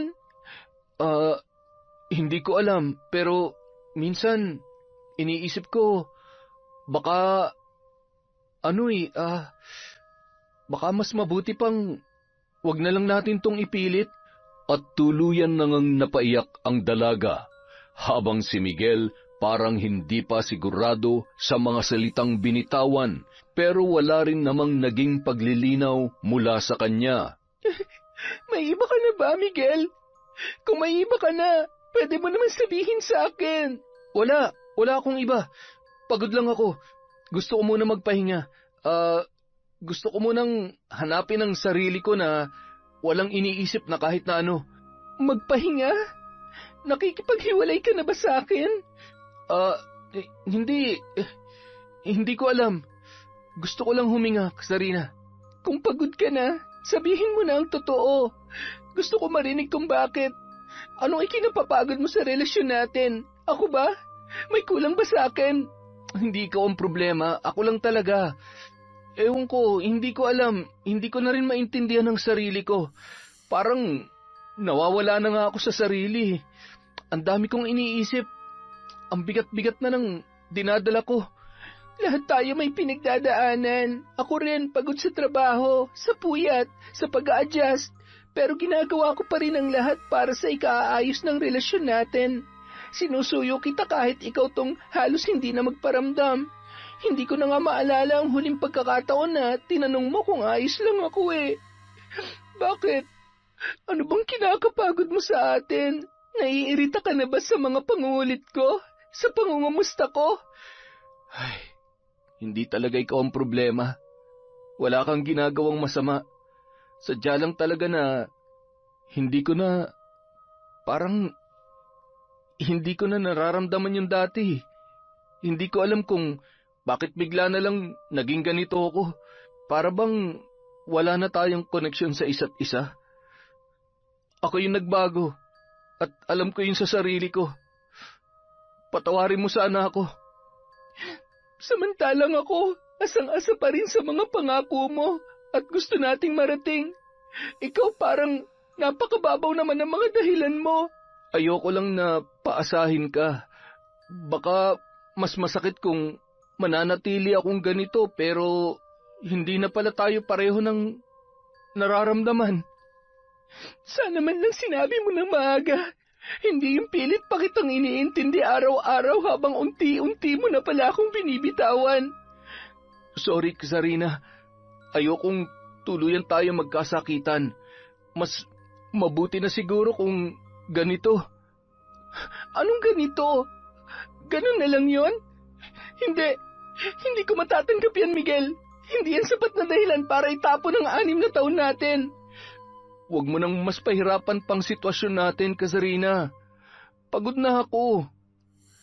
Hindi ko alam, pero minsan iniisip ko, baka baka mas mabuti pang wag na lang natin tong ipilit. At tuluyan nang napaiyak ang dalaga, habang si Miguel parang hindi pa sigurado sa mga salitang binitawan, pero wala rin namang naging paglilinaw mula sa kanya. May iba ka na ba, Miguel? Kung may iba ka na, pwede mo naman sabihin sa akin. Wala akong iba. Pagod lang ako. Gusto ko muna magpahinga. Gusto ko munang hanapin ang sarili ko na walang iniisip na kahit na ano. Magpahinga? Nakikipaghiwalay ka na ba sa akin? Hindi ko alam. Gusto ko lang huminga, Sarina. Kung pagod ka na, sabihin mo na ang totoo. Gusto ko marinig kung bakit. Anong ikinapapagod mo sa relasyon natin? Ako ba? May kulang ba sa akin? Hindi ikaw ang problema. Ako lang talaga. Ewan ko, hindi ko alam. Hindi ko na rin maintindihan ang sarili ko. Parang nawawala na nga ako sa sarili. Ang dami kong iniisip. Ang bigat-bigat na ng dinadala ko. Lahat tayo may pinagdadaanan. Ako rin, pagod sa trabaho, sa puyat, sa pag-a-adjust. Pero ginagawa ko pa rin ang lahat para sa ikaayos ng relasyon natin. Sinusuyo kita kahit ikaw tong halos hindi na magparamdam. Hindi ko na nga maalala ang huling pagkakataon na tinanong mo kung ayos lang ako eh. Bakit? Ano bang kinakapagod mo sa atin? Naiirita ka na ba sa mga pangungulit ko? Sa pangungumusta ko? Ay, hindi talaga ikaw ang problema. Wala kang ginagawang masama. Sadya lang talaga na hindi ko na nararamdaman yung dati. Hindi ko alam kung bakit bigla na lang naging ganito ako. Para bang wala na tayong koneksyon sa isa't isa. Ako yung nagbago at alam ko yun sa sarili ko. Patawarin mo sana ako. Samantalang ako, asang-asa pa rin sa mga pangako mo at gusto nating marating. Ikaw parang napakababaw naman ng mga dahilan mo. Ayoko lang na paasahin ka. Baka mas masakit kung mananatili akong ganito pero hindi na pala tayo pareho ng nararamdaman. Sana man lang sinabi mo ng maaga. Hindi yung pilit pa kitang iniintindi araw-araw habang unti-unti mo na pala akong binibitawan. Sorry, Sarina. Ayokong tuluyan tayo magkasakitan. Mas mabuti na siguro kung ganito. Anong ganito? Ganun na lang yon? Hindi ko matatanggap yan, Miguel. Hindi yan sapat na dahilan para itapon ang 6 na taon natin. Huwag mo nang mas pahirapan pang sitwasyon natin, Kasarina. Pagod na ako.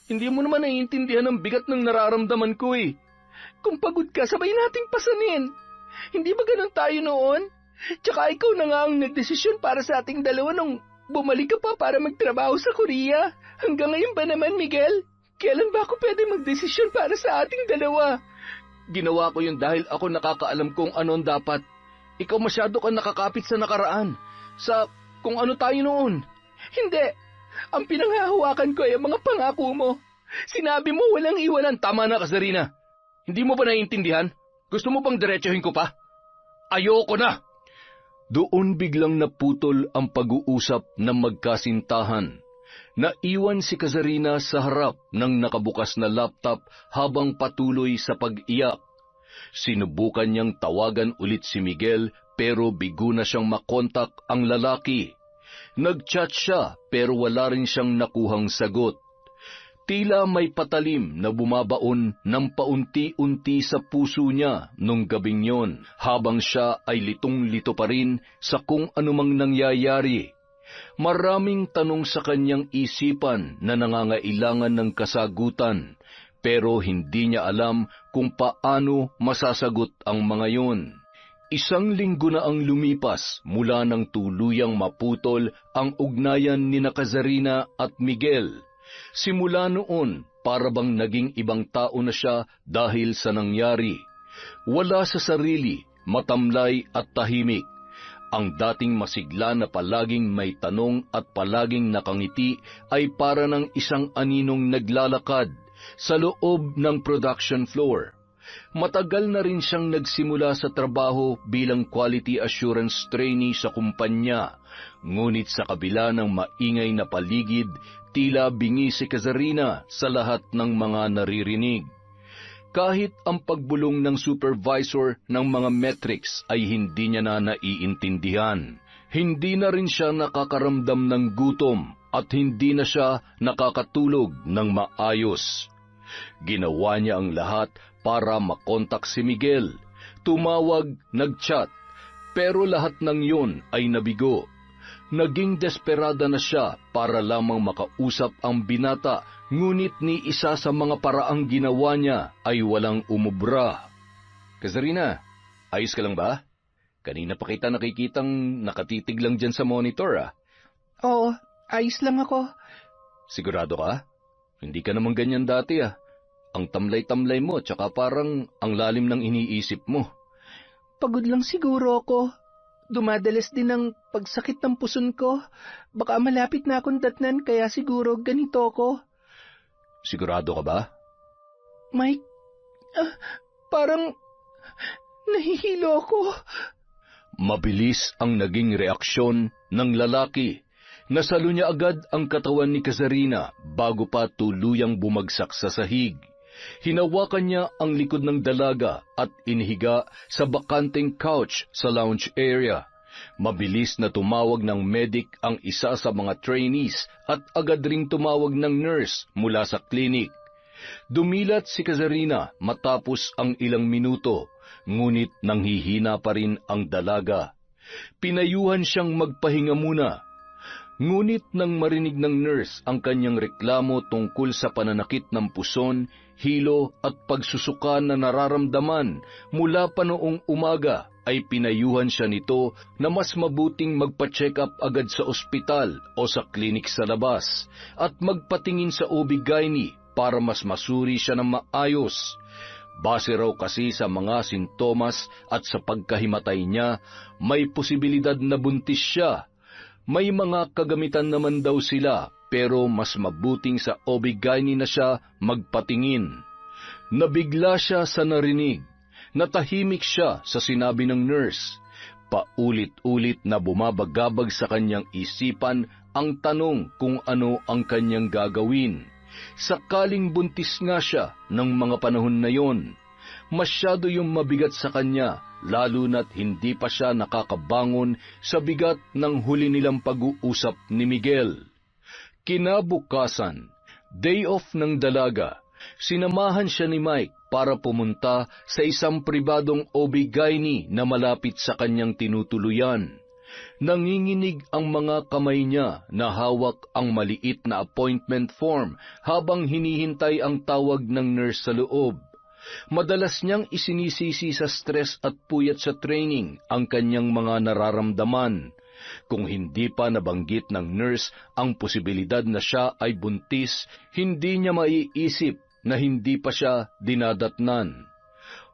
Hindi mo naman naiintindihan ang bigat ng nararamdaman ko eh. Kung pagod ka, sabay nating pasanin. Hindi ba ganun tayo noon? Tsaka ikaw na nga ang nagdesisyon para sa ating dalawa nung bumalik ka pa para magtrabaho sa Korea. Hanggang ngayon ba naman, Miguel? Kailan ba ako pwede magdesisyon para sa ating dalawa? Ginawa ko yun dahil ako nakakaalam kung ano ang dapat. Ikaw masyado kang nakakapit sa nakaraan. Sa kung ano tayo noon. Hindi. Ang pinanghahawakan ko ay ang mga pangako mo. Sinabi mo walang iwanan. Tama na, Kasarina. Hindi mo ba naiintindihan? Gusto mo pang diretsuhin ko pa? Ayoko na! Doon biglang naputol ang pag-uusap ng magkasintahan. Naiwan si Kasarina sa harap ng nakabukas na laptop habang patuloy sa pag-iyak. Sinubukan niyang tawagan ulit si Miguel pero bigo na siyang makontak ang lalaki. Nag-chat siya pero wala rin siyang nakuhang sagot. Tila may patalim na bumabaon ng paunti-unti sa puso niya nung gabing yon, habang siya ay litong-lito pa rin sa kung anumang nangyayari. Maraming tanong sa kanyang isipan na nangangailangan ng kasagutan, pero hindi niya alam kung paano masasagot ang mga yon. 1 linggo na ang lumipas mula nang tuluyang maputol ang ugnayan ni Kazarina at Miguel. Simula noon, para bang naging ibang tao na siya dahil sa nangyari. Wala sa sarili, matamlay at tahimik. Ang dating masigla na palaging may tanong at palaging nakangiti ay para ng isang aninong naglalakad sa loob ng production floor. Matagal na rin siyang nagsimula sa trabaho bilang quality assurance trainee sa kumpanya, ngunit sa kabila ng maingay na paligid, tila bingi si Kazarina sa lahat ng mga naririnig. Kahit ang pagbulong ng supervisor ng mga metrics ay hindi niya na naiintindihan, hindi na rin siya nakakaramdam ng gutom at hindi na siya nakakatulog ng maayos. Ginawa niya ang lahat para makontak si Miguel. Tumawag, nagchat, pero lahat ng yun ay nabigo. Naging desperada na siya para lamang makausap ang binata, ngunit ni isa sa mga paraang ginawa niya ay walang umubra. Kazarina, ayos ka lang ba? Kanina pa kita nakikitang nakatitig lang dyan sa monitor, ah. Oo, ayos lang ako. Sigurado ka? Hindi ka naman ganyan dati, ah. Ang tamlay-tamlay mo, tsaka parang ang lalim ng iniisip mo. Pagod lang siguro ako. Dumadalas din ang pagsakit ng puson ko. Baka malapit na akong datnan, kaya siguro ganito ako. Sigurado ka ba? Mike, parang nahihilo ako. Mabilis ang naging reaksyon ng lalaki. Nasalo niya agad ang katawan ni Kazarina bago pa tuluyang bumagsak sa sahig. Hinawakan niya ang likod ng dalaga at inihiga sa bakanteng couch sa lounge area. Mabilis na tumawag ng medic ang isa sa mga trainees at agad ring tumawag ng nurse mula sa klinik. Dumilat si Kazarina matapos ang ilang minuto, ngunit nanghihina pa rin ang dalaga. Pinayuhan siyang magpahinga muna. Ngunit nang marinig ng nurse ang kanyang reklamo tungkol sa pananakit ng puson, hilo at pagsusuka na nararamdaman mula pa noong umaga, ay pinayuhan siya nito na mas mabuting magpa-check up agad sa ospital o sa klinik sa labas at magpatingin sa OB-GYN para mas masuri siya ng maayos. Base raw kasi sa mga sintomas at sa pagkahimatay niya, may posibilidad na buntis siya. May mga kagamitan naman daw sila, pero mas mabuting sa OB-GYN na siya magpatingin. Nabigla siya sa narinig. Natahimik siya sa sinabi ng nurse. Paulit-ulit na bumabagabag sa kanyang isipan ang tanong kung ano ang kanyang gagawin. Sakaling buntis nga siya ng mga panahon na yon. Masyado yung mabigat sa kanya, lalo na't hindi pa siya nakakabangon sa bigat ng huli nilang pag-uusap ni Miguel. Kinabukasan, day off ng dalaga, sinamahan siya ni Mike para pumunta sa isang pribadong OB-GYN na malapit sa kanyang tinutuluyan. Nanginginig ang mga kamay niya na hawak ang maliit na appointment form habang hinihintay ang tawag ng nurse sa loob. Madalas niyang isinisisi sa stress at puyat sa training ang kanyang mga nararamdaman. Kung hindi pa nabanggit ng nurse ang posibilidad na siya ay buntis, hindi niya maiisip na hindi pa siya dinadatnan.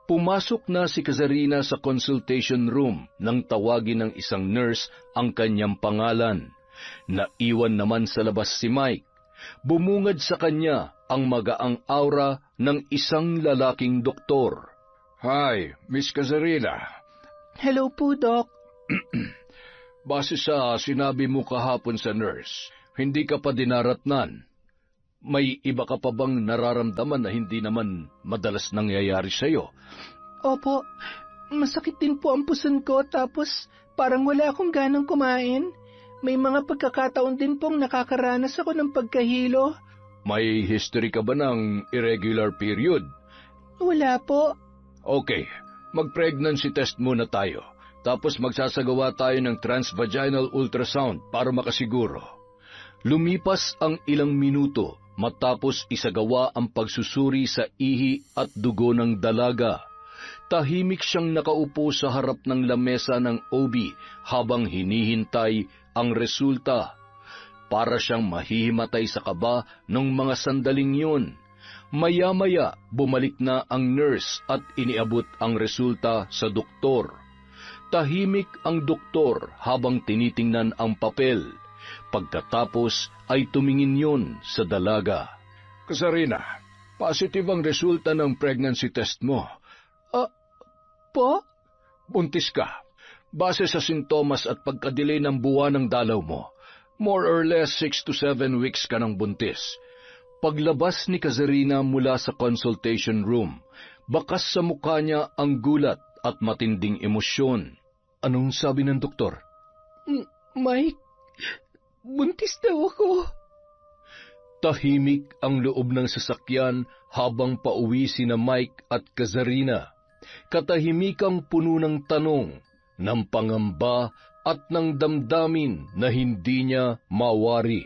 Pumasok na si Kazarina sa consultation room nang tawagin ng isang nurse ang kanyang pangalan. Naiwan naman sa labas si Mike. Bumungad sa kanya ang magaang aura ng isang lalaking doktor. Hi, Miss Kazarina. Hello po, Doc. Base sa sinabi mo kahapon sa nurse, hindi ka pa dinaratnan. May iba ka pa bang nararamdaman na hindi naman madalas nangyayari sa'yo? Opo, masakit din po ang puson ko tapos parang wala akong ganang kumain. May mga pagkakataon din pong nakakaranas ako ng pagkahilo. May history ka ba ng irregular period? Wala po. Okay, mag-pregnancy test muna tayo. Tapos magsasagawa tayo ng transvaginal ultrasound para makasiguro. Lumipas ang ilang minuto matapos isagawa ang pagsusuri sa ihi at dugo ng dalaga. Tahimik siyang nakaupo sa harap ng lamesa ng OB habang hinihintay ang resulta. Para siyang mahihimatay sa kaba nung mga sandaling yun. Maya-maya bumalik na ang nurse at iniabot ang resulta sa doktor. Tahimik ang doktor habang tinitingnan ang papel. Pagkatapos ay tumingin yun sa dalaga. Kazarina, positive ang resulta ng pregnancy test mo. Po? Buntis ka. Base sa sintomas at pagkadelay ng buwan ng dalaw mo, more or less 6 to 7 weeks ka ng buntis. Paglabas ni Kazarina mula sa consultation room, bakas sa mukha niya ang gulat at matinding emosyon. Anong sabi ng doktor? Mike, buntis daw ako. Tahimik ang loob ng sasakyan habang pauwi sina Mike at Kazarina. Katahimikang puno ng tanong, ng pangamba at ng damdamin na hindi niya mawari.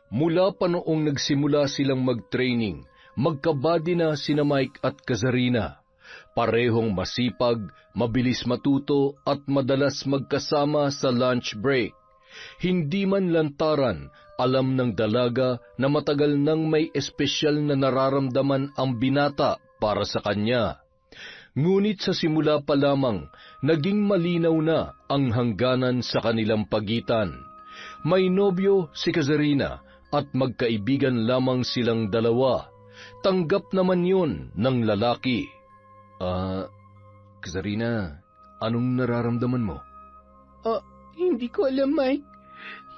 Mula pa noong nagsimula silang mag-training, magkabady na sina Mike at Kazarina. Parehong masipag, mabilis matuto at madalas magkasama sa lunch break. Hindi man lantaran, alam ng dalaga na matagal nang may espesyal na nararamdaman ang binata para sa kanya. Ngunit sa simula pa lamang, naging malinaw na ang hangganan sa kanilang pagitan. May nobyo si Kazarina at magkaibigan lamang silang dalawa. Tanggap naman yun ng lalaki. Kazarina, anong nararamdaman mo? Hindi ko alam, Mike.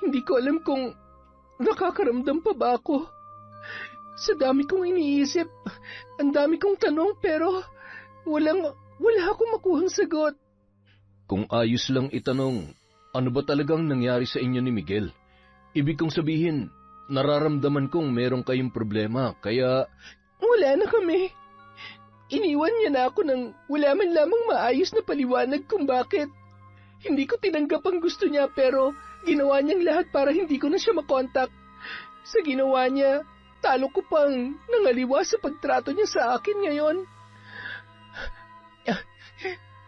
Hindi ko alam kung nakakaramdam pa ba ako. Sa dami kong iniisip, ang dami kong tanong pero wala akong makuhang sagot. Kung ayos lang itanong, ano ba talagang nangyari sa inyo ni Miguel? Ibig kong sabihin, nararamdaman kong meron kayong problema, kaya... Wala na kami. Iniwan niya na ako nang wala man lamang maayos na paliwanag kung bakit. Hindi ko tinanggap ang gusto niya pero ginawa niyang lahat para hindi ko na siya makontak. Sa ginawa niya, talo ko pang nangaliwa sa pagtrato niya sa akin ngayon.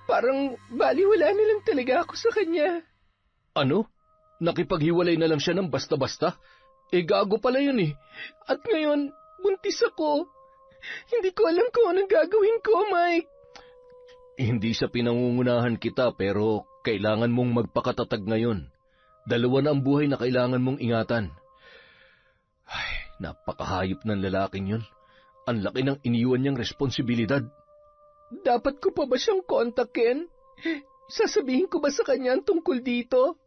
Parang baliwala na lang talaga ako sa kanya. Ano? Nakipaghiwalay na lang siya ng basta-basta? Gago pala yun eh. At ngayon, buntis ako. Hindi ko alam kung anong gagawin ko, Mike. Hindi sa pinangungunahan kita pero kailangan mong magpakatatag ngayon. Dalawa na ang buhay na kailangan mong ingatan. Ay, napakahayop ng lalaking yun. Ang laki ng iniwan niyang responsibilidad. Dapat ko pa ba siyang kontakin? Sasabihin ko ba sa kanya ang tungkol dito?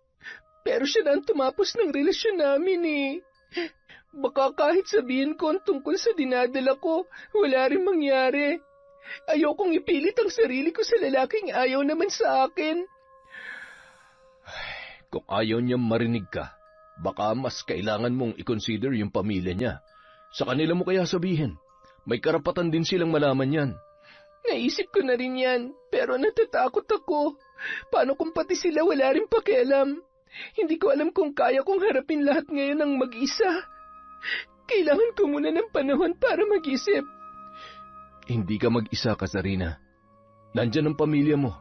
Pero siya na ang tumapos ng relasyon namin eh. Baka kahit sabihin ko ang tungkol sa dinadala ko, wala rin mangyari. Ayokong ipilit ang sarili ko sa lalaking ayaw naman sa akin. Kung ayaw niyang marinig ka, baka mas kailangan mong i-consider yung pamilya niya. Sa kanila mo kaya sabihin, may karapatan din silang malaman yan. Naisip ko na rin yan, pero natatakot ako. Paano kung pati sila wala rin pakialam? Hindi ko alam kung kaya kong harapin lahat ngayon ng mag-isa. Kailangan ko muna ng panahon para mag-isip. Hindi ka mag-isa, Kazarina. Nandyan ang pamilya mo.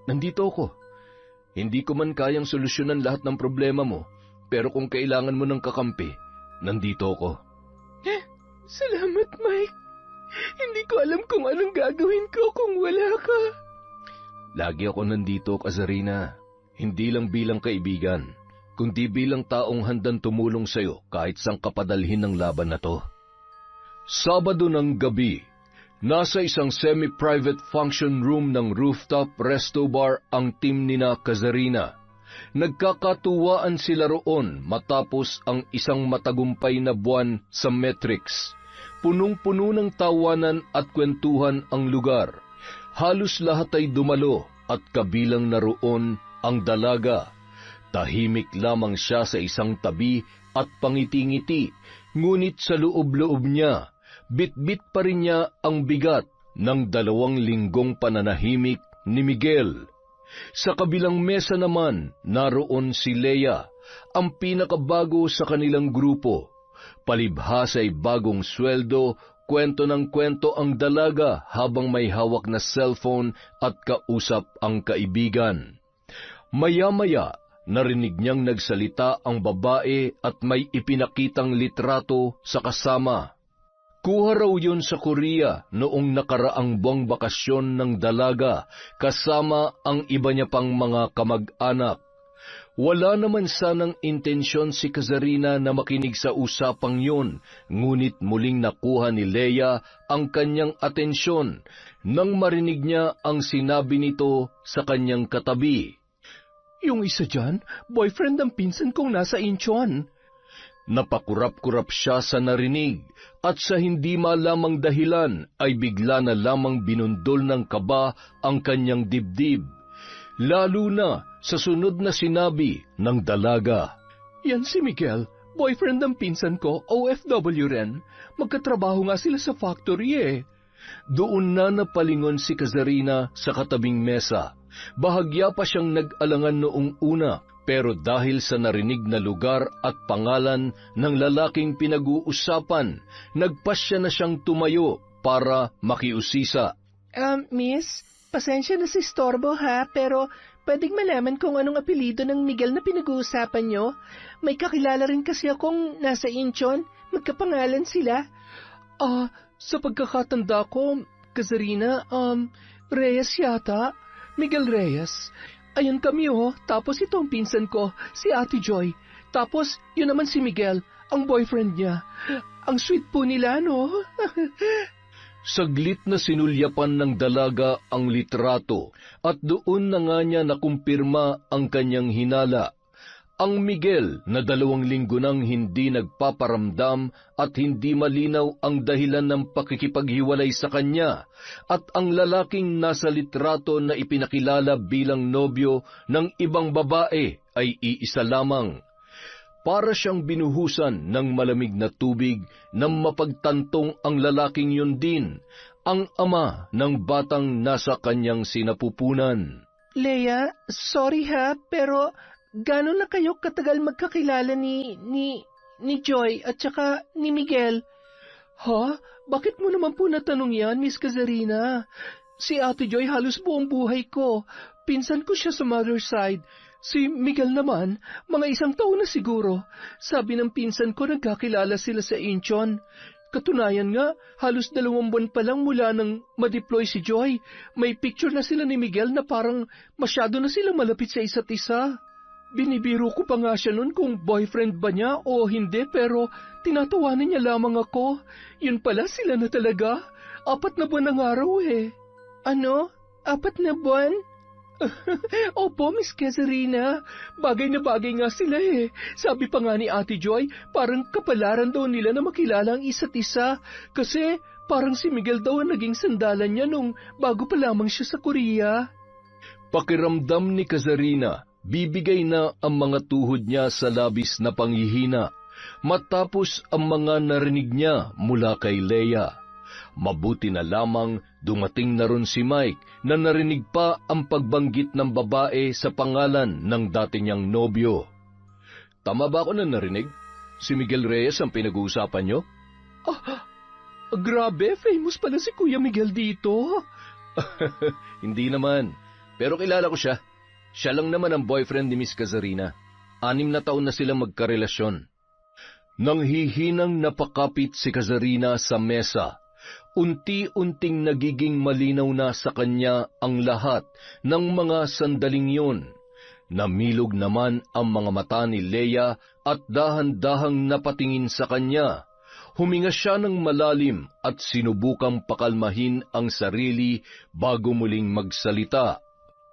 Nandito ako. Hindi ko man kayang solusyonan lahat ng problema mo, pero kung kailangan mo ng kakampi, nandito ako. Salamat, Mike. Hindi ko alam kung anong gagawin ko kung wala ka. Lagi ako nandito, Kazarina. Hindi lang bilang kaibigan, kundi bilang taong handang tumulong sa'yo kahit sang kapadalhin ng laban na to. Sabado ng gabi, nasa isang semi-private function room ng rooftop resto bar ang team nina Kazarina. Nagkakatuwaan sila roon matapos ang isang matagumpay na buwan sa Metrics. Punong-puno ng tawanan at kwentuhan ang lugar. Halos lahat ay dumalo at kabilang na roon ang dalaga. Tahimik lamang siya sa isang tabi at pangiti-ngiti Ngunit sa loob-loob niya, bit-bit pa rin niya ang bigat ng 2 linggong pananahimik ni Miguel. Sa kabilang mesa naman, naroon si Leia, ang pinakabago sa kanilang grupo. Palibhas ay bagong sweldo, kwento ng kwento ang dalaga habang may hawak na cellphone at kausap ang kaibigan. Maya-maya, narinig niyang nagsalita ang babae at may ipinakitang litrato sa kasama. Kuha raw yun sa Korea noong nakaraang buwang bakasyon ng dalaga kasama ang iba niya pang mga kamag-anak. Wala naman sanang intensyon si Kazarina na makinig sa usapang yun, ngunit muling nakuha ni Leia ang kanyang atensyon nang marinig niya ang sinabi nito sa kanyang katabi. Yung isa dyan, boyfriend ng pinsan kong nasa Incheon. Napakurap-kurap siya sa narinig at sa hindi malamang dahilan ay bigla na lamang binundol ng kaba ang kanyang dibdib. Lalo na sa sunod na sinabi ng dalaga. Yan si Miguel, boyfriend ng pinsan ko, OFW rin. Magkatrabaho nga sila sa factory eh. Doon na napalingon si Kazarina sa katabing mesa. Bahagya pa siyang nag-alangan noong una, pero dahil sa narinig na lugar at pangalan ng lalaking pinag-uusapan, nagpasya na siyang tumayo para makiusisa. Miss, pasensya na si Storbo ha, pero pwedeng malaman kung anong apelido ng Miguel na pinag-uusapan nyo? May kakilala rin kasi akong nasa Incheon, magkapangalan sila. Sa pagkakatanda ko, Kazarina, Reyes yata. Miguel Reyes. Ayun kami tapos ito ang pinsan ko, si Ate Joy. Tapos, yun naman si Miguel, ang boyfriend niya. Ang sweet po nila, no? Saglit na sinulyapan ng dalaga ang litrato at doon na nga niya nakumpirma ang kanyang hinala. Ang Miguel na 2 linggo nang hindi nagpaparamdam at hindi malinaw ang dahilan ng pakikipaghiwalay sa kanya, at ang lalaking nasa litrato na ipinakilala bilang nobyo ng ibang babae ay iisa lamang. Para siyang binuhusan ng malamig na tubig nang mapagtantong ang lalaking yun din, ang ama ng batang nasa kanyang sinapupunan. Leia, sorry ha, pero gano'n na kayo katagal magkakilala ni Joy at saka ni Miguel? Ha? Bakit mo naman po natanong yan, Miss Kazarina? Si Ate Joy halos buong buhay ko. Pinsan ko siya sa mother's side. Si Miguel naman, mga 1 taon na siguro. Sabi ng pinsan ko nagkakilala sila sa Incheon. Katunayan nga, halos 2 buwan pa lang mula nang ma-deploy si Joy. May picture na sila ni Miguel na parang masyado na silang malapit sa isa't isa. Binibiro ko pa nga siya noon kung boyfriend ba niya o hindi, pero tinatawanan niya lamang ako. Yun pala, sila na talaga. 4 na buwan ang araw eh. Ano? 4 na buwan? Opo, Miss Kazarina. Bagay na bagay nga sila eh. Sabi pa nga ni Ate Joy, parang kapalaran daw nila na makilala ang isa't isa. Kasi parang si Miguel daw ang naging sandalan niya nung bago pa lamang siya sa Korea. Pakiramdam ni Kazarina, bibigay na ang mga tuhod niya sa labis na panghihina matapos ang mga narinig niya mula kay Leia. Mabuti na lamang dumating na ron si Mike na narinig pa ang pagbanggit ng babae sa pangalan ng dati niyang nobyo. Tama ba ako na narinig? Si Miguel Reyes ang pinag-uusapan niyo? Grabe, famous pala si Kuya Miguel dito. Hindi naman, pero kilala ko siya. Siya lang naman ang boyfriend ni Miss Kazarina. 6 na taon na silang magkarelasyon. Nang hihinang napakapit si Kazarina sa mesa, unti-unting nagiging malinaw na sa kanya ang lahat ng mga sandaling yun. Namilog naman ang mga mata ni Leia at dahan-dahang napatingin sa kanya. Huminga siya ng malalim at sinubukang pakalmahin ang sarili bago muling magsalita.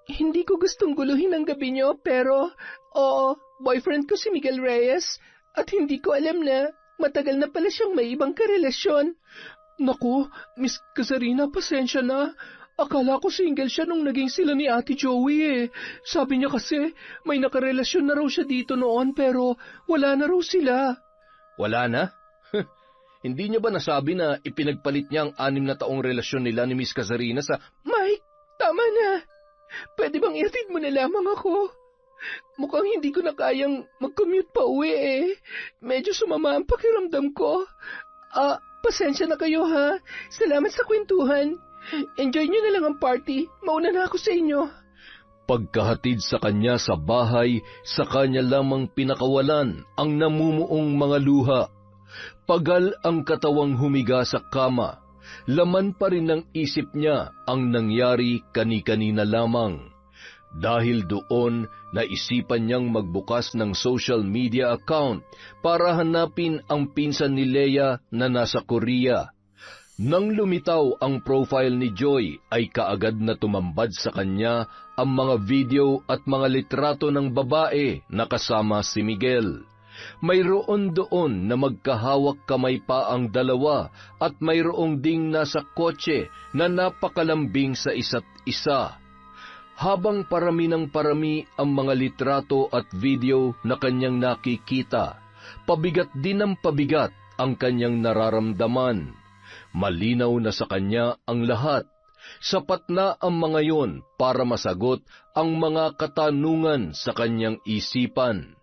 Hindi ko gustong guluhin ang gabi niyo, pero boyfriend ko si Miguel Reyes at hindi ko alam na matagal na pala siyang may ibang karelasyon. Naku, Miss Kazarina, pasensya na. Akala ko single siya nung naging sila ni Ate Joey eh. Sabi niya kasi may nakarelasyon na raw siya dito noon pero wala na raw sila. Wala na? Hindi niya ba nasabi na ipinagpalit niya ang 6 na taong relasyon nila ni Miss Cazarina sa... Mike, tama na. Pwede bang ihatid mo na lamang ako? Mukhang hindi ko na kayang mag-commute pa uwi eh. Medyo sumama ang pakiramdam ko. Pasensya na kayo ha. Salamat sa kwentuhan. Enjoy nyo na lang ang party. Mauna na ako sa inyo. Pagkahatid sa kanya sa bahay, sa kanya lamang pinakawalan ang namumuong mga luha. Pagal ang katawang humiga sa kama, laman pa rin ng isip niya ang nangyari kani-kanina lamang. Dahil doon, naisipan niyang magbukas ng social media account para hanapin ang pinsan ni Leia na nasa Korea. Nang lumitaw ang profile ni Joy, ay kaagad na tumambad sa kanya ang mga video at mga litrato ng babae na kasama si Miguel. Mayroon doon na magkahawak kamay pa ang dalawa at mayroong ding nasa kotse na napakalambing sa isa't isa. Habang parami ng parami ang mga litrato at video na kanyang nakikita, pabigat din ng pabigat ang kanyang nararamdaman. Malinaw na sa kanya ang lahat. Sapat na ang mga yon para masagot ang mga katanungan sa kanyang isipan.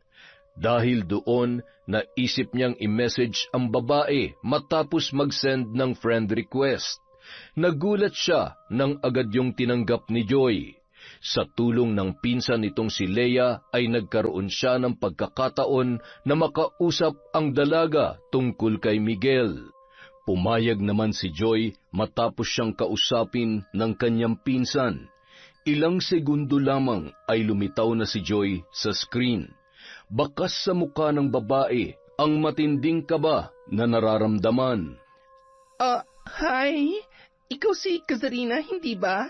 Dahil doon, naisip niyang i-message ang babae matapos mag-send ng friend request. Nagulat siya nang agad yung tinanggap ni Joy. Sa tulong ng pinsan nitong si Leia ay nagkaroon siya ng pagkakataon na makausap ang dalaga tungkol kay Miguel. Pumayag naman si Joy matapos siyang kausapin ng kanyang pinsan. Ilang segundo lamang ay lumitaw na si Joy sa screen. Bakas sa mukha ng babae ang matinding kaba na nararamdaman. Hi. Ikaw si Cazarina, hindi ba?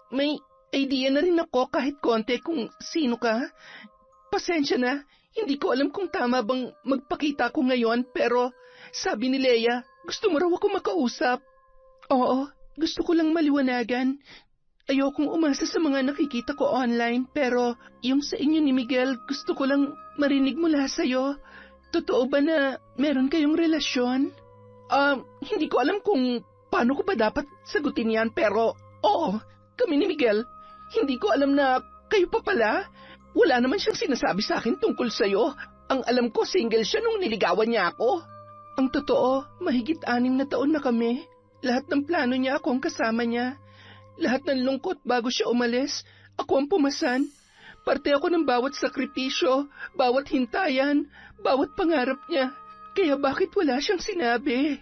May idea na rin ako kahit konti kung sino ka. Pasensya na, hindi ko alam kung tama bang magpakita ko ngayon, pero sabi ni Leia, gusto mo raw ako makausap. Oo, gusto ko lang maliwanagan. Ayokong umasa sa mga nakikita ko online, pero yung sa inyo ni Miguel, gusto ko lang marinig mula sa'yo. Totoo ba na meron kayong relasyon? Hindi ko alam kung paano ko ba dapat sagutin yan, pero oo, kami ni Miguel. Hindi ko alam na kayo pa pala. Wala naman siyang sinasabi sa akin tungkol sa'yo. Ang alam ko, single siya nung niligawan niya ako. Ang totoo, mahigit 6 na taon na kami. Lahat ng plano niya ako ang kasama niya. Lahat ng lungkot bago siya umalis, ako ang pumasan. Parte ako ng bawat sakripisyo, bawat hintayan, bawat pangarap niya. Kaya bakit wala siyang sinabi?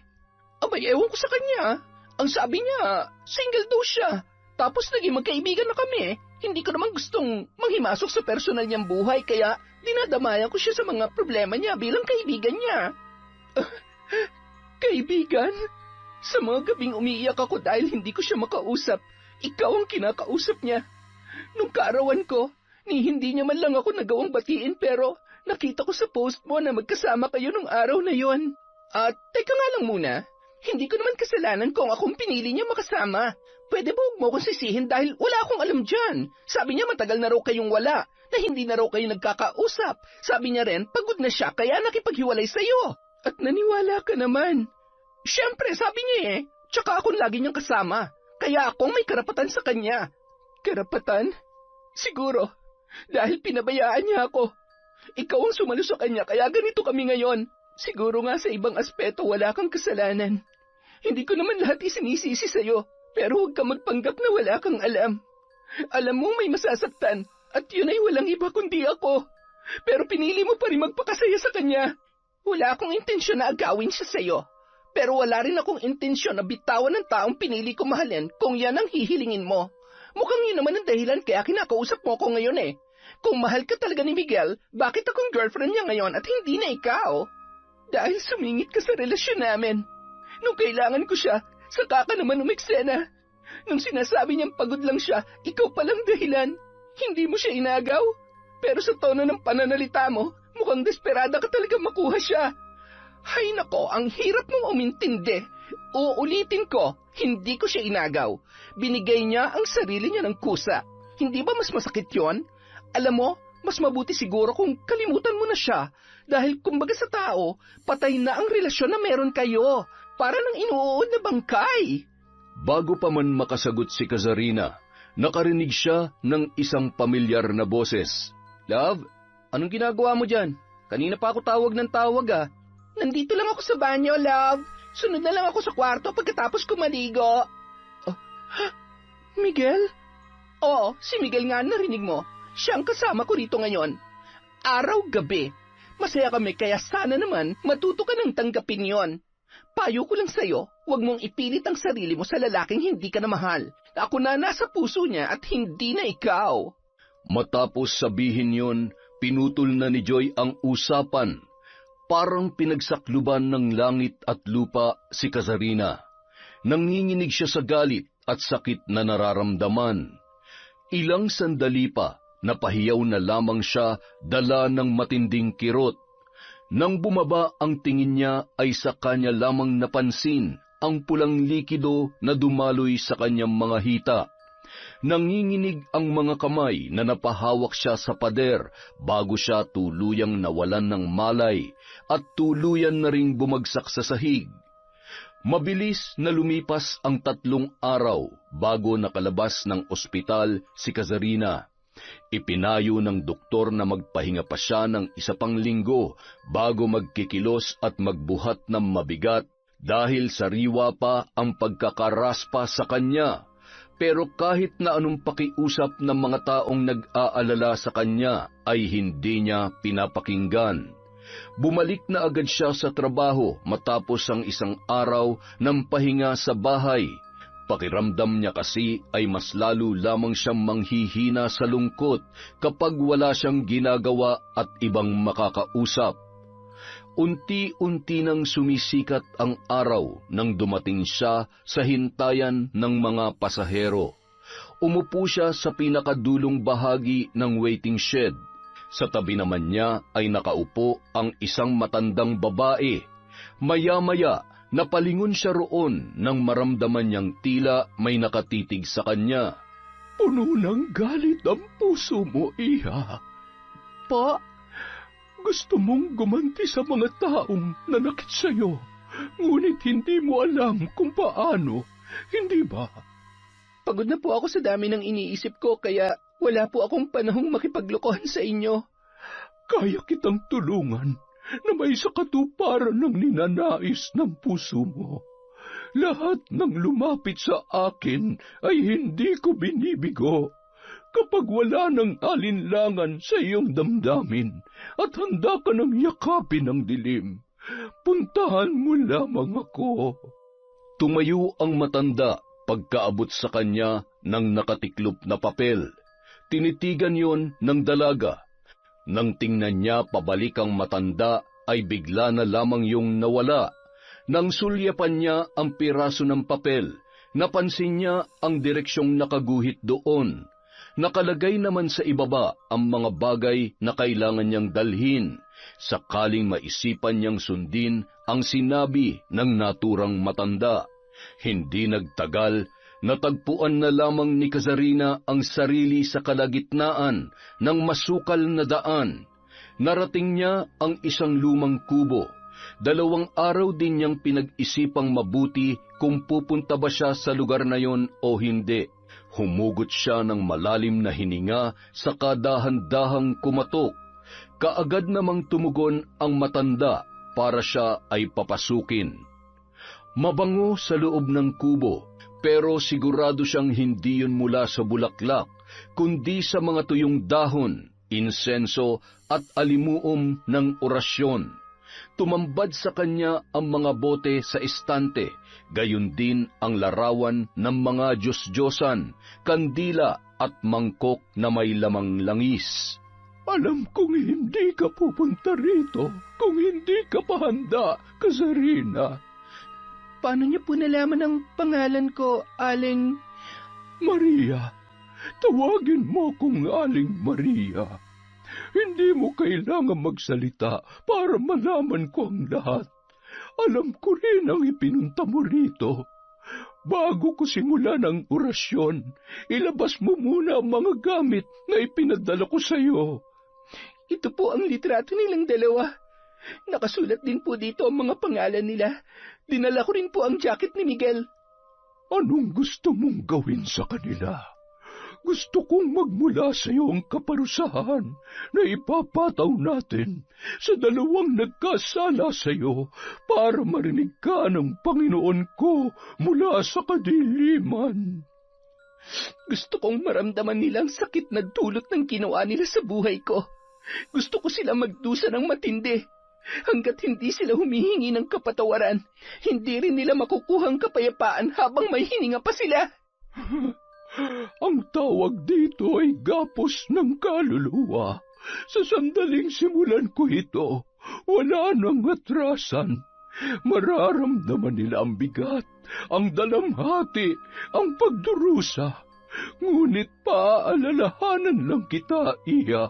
Abay, ewan ko sa kanya. Ang sabi niya, single daw siya. Tapos naging magkaibigan na kami. Hindi ko naman gustong manghimasok sa personal niyang buhay, kaya dinadamayan ko siya sa mga problema niya bilang kaibigan niya. Kaibigan? Sa mga gabing umiiyak ako dahil hindi ko siya makausap, ikaw ang kinakausap niya. Nung kaarawan ko, hindi niya man lang ako nagawang batiin, pero nakita ko sa post mo na magkasama kayo nung araw na yon. Teka nga lang muna. Hindi ko naman kasalanan kung akong pinili niya makasama. Pwede ba huwag mo akong sisihin dahil wala akong alam dyan. Sabi niya matagal na raw kayong wala, na hindi na raw kayo nagkakausap. Sabi niya rin, pagod na siya kaya nakipaghiwalay sa'yo. At naniwala ka naman. Siyempre, sabi niya eh. Tsaka akong lagi niyang kasama. Kaya akong may karapatan sa kanya. Karapatan? Siguro. Dahil pinabayaan niya ako. Ikaw ang sumalo sa kanya kaya ganito kami ngayon. Siguro nga sa ibang aspeto wala kang kasalanan. Hindi ko naman lahat isinisisi sa'yo. Pero huwag ka magpanggap na wala kang alam. Alam mo may masasaktan. At yun ay walang iba kundi ako. Pero pinili mo pa rin magpakasaya sa kanya. Wala akong intensyon na agawin siya sa'yo. Pero wala rin akong intensyon na bitawan ng taong pinili ko mahalin kung yan ang hihilingin mo. Mukhang yun naman ang dahilan kaya kinakausap mo ko ngayon eh. Kung mahal ka talaga ni Miguel, bakit akong girlfriend niya ngayon at hindi na ikaw? Dahil sumingit ka sa relasyon namin. Nung kailangan ko siya, saka ka naman umeksena. Nung sinasabi niyang pagod lang siya, ikaw palang dahilan. Hindi mo siya inagaw. Pero sa tono ng pananalita mo, mukhang desperada ka talaga makuha siya. Hay nako, ang hirap mong umintindi. Uulitin ko, hindi ko siya inagaw. Binigay niya ang sarili niya ng kusa. Hindi ba mas masakit yon? Alam mo, Mas mabuti siguro kung kalimutan mo na siya dahil kumbaga sa tao, patay na ang relasyon na meron kayo. Para nang inuod na bangkay. Bago pa man makasagot si Kazarina, nakarinig siya ng isang pamilyar na boses. Love, anong ginagawa mo dyan? Kanina pa ako tawag ng tawag ah. Nandito lang ako sa banyo, love. Sunod na lang ako sa kwarto pagkatapos ko maligo. Miguel? Oo, si Miguel nga narinig mo. Siya ang kasama ko rito ngayon. Araw-gabi. Masaya kami kaya sana naman matuto ka ng tanggapin yon. Payo ko lang sa'yo, huwag mong ipilit ang sarili mo sa lalaking hindi ka na mahal. Ako na nasa puso niya at hindi na ikaw. Matapos sabihin yon, pinutol na ni Joy ang usapan. Parang pinagsakluban ng langit at lupa si Kazarina. Nanginginig siya sa galit at sakit na nararamdaman. Ilang sandali pa, napahiyaw na lamang siya dala ng matinding kirot. Nang bumaba ang tingin niya ay sa kanya lamang napansin ang pulang likido na dumaloy sa kanyang mga hita. Nanginginig ang mga kamay na napahawak siya sa pader bago siya tuluyang nawalan ng malay at tuluyan na ring bumagsak sa sahig. Mabilis na lumipas ang 3 araw bago nakalabas ng ospital si Kazarina. Ipinayo ng doktor na magpahinga pa siya ng 1 pang linggo bago magkikilos at magbuhat ng mabigat dahil sariwa pa ang pagkakaraspa sa kanya. Pero kahit na anong pakiusap ng mga taong nag-aalala sa kanya ay hindi niya pinapakinggan. Bumalik na agad siya sa trabaho matapos ang 1 araw ng pahinga sa bahay. Pakiramdam niya kasi ay mas lalo lamang siyang manghihina sa lungkot kapag wala siyang ginagawa at ibang makakausap. Unti-unti nang sumisikat ang araw nang dumating siya sa hintayan ng mga pasahero. Umupo siya sa pinakadulong bahagi ng waiting shed. Sa tabi naman niya ay nakaupo ang isang matandang babae. Maya-maya, napalingon siya roon nang maramdaman niyang tila may nakatitig sa kanya. Puno ng galit ang puso mo, Iha. Pa, gusto mong gumanti sa mga taong nanakit sa'yo, ngunit hindi mo alam kung paano, hindi ba? Pagod na po ako sa dami ng iniisip ko, kaya wala po akong panahong makipaglokohan sa inyo. Kaya kitang tulungan na may sa katuparan ng ninanais ng puso mo. Lahat ng lumapit sa akin ay hindi ko binibigo. Kapag wala ng alinlangan sa iyong damdamin at handa ka ng yakapin ng dilim, puntahan mo lamang ako. Tumayo ang matanda pagkaabot sa kanya ng nakatiklop na papel. Tinitigan yon ng dalaga. Nang tingnan niya pabalik ang matanda, ay bigla na lamang yung nawala. Nang sulyapan niya ang piraso ng papel, napansin niya ang direksyong nakaguhit doon. Nakalagay naman sa ibaba ang mga bagay na kailangan niyang dalhin, sakaling maisipan niyang sundin ang sinabi ng naturang matanda. Hindi nagtagal, natagpuan na lamang ni Kazarina ang sarili sa kalagitnaan ng masukal na daan. Narating niya ang isang lumang kubo. 2 araw din niyang pinag-isipang mabuti kung pupunta ba siya sa lugar na yon o hindi. Humugot siya ng malalim na hininga sa kadahan-dahang kumatok. Kaagad namang tumugon ang matanda para siya ay papasukin. Mabango sa loob ng kubo, pero sigurado siyang hindi yun mula sa bulaklak, kundi sa mga tuyong dahon, insenso at alimuom ng orasyon. Tumambad sa kanya ang mga bote sa estante, gayon din ang larawan ng mga Diyos-Diyosan, kandila at mangkok na may lamang langis. Alam kong hindi ka pupunta rito kung hindi ka pa handa, Kazarina. Paano niyo po nalaman ang pangalan ko, Aling... Maria, tawagin mo kong Aling Maria. Hindi mo kailangan magsalita para malaman ko ang lahat. Alam ko rin ang ipinunta mo rito. Bago ko simulan ang orasyon, ilabas mo muna ang mga gamit na ipinadala ko sa iyo. Ito po ang litrato nilang dalawa. Nakasulat din po dito ang mga pangalan nila. Dinala ko rin po ang jacket ni Miguel. Anong gusto mong gawin sa kanila? Gusto kong magmula sa iyo ang kaparusahan na ipapataw natin sa dalawang nagkasala sa iyo para marinig ka ng Panginoon ko mula sa kadiliman. Gusto kong maramdaman nila ang sakit na dulot ng ginawa nila sa buhay ko. Gusto ko sila magdusa ng matindi. Hanggat hindi sila humihingi ng kapatawaran, hindi rin nila makukuhang kapayapaan habang may hininga pa sila. Ang tawag dito ay gapos ng kaluluwa. Sa sandaling simulan ko ito, wala nang atrasan. Mararamdaman nila ang bigat, ang dalamhati, ang pagdurusa. Ngunit paaalalahanan lang kita, Iya.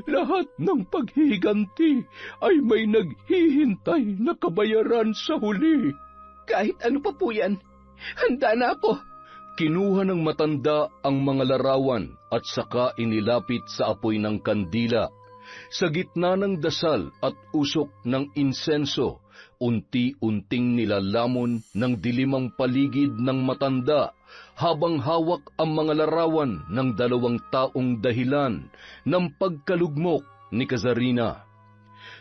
Lahat ng paghihiganti ay may naghihintay na kabayaran sa huli. Kahit ano pa po yan, handa na ako. Kinuha ng matanda ang mga larawan at saka inilapit sa apoy ng kandila. Sa gitna ng dasal at usok ng insenso, unti-unting nilalamon ng dilimang paligid ng matanda habang hawak ang mga larawan ng dalawang taong dahilan ng pagkalugmok ni Kazarina.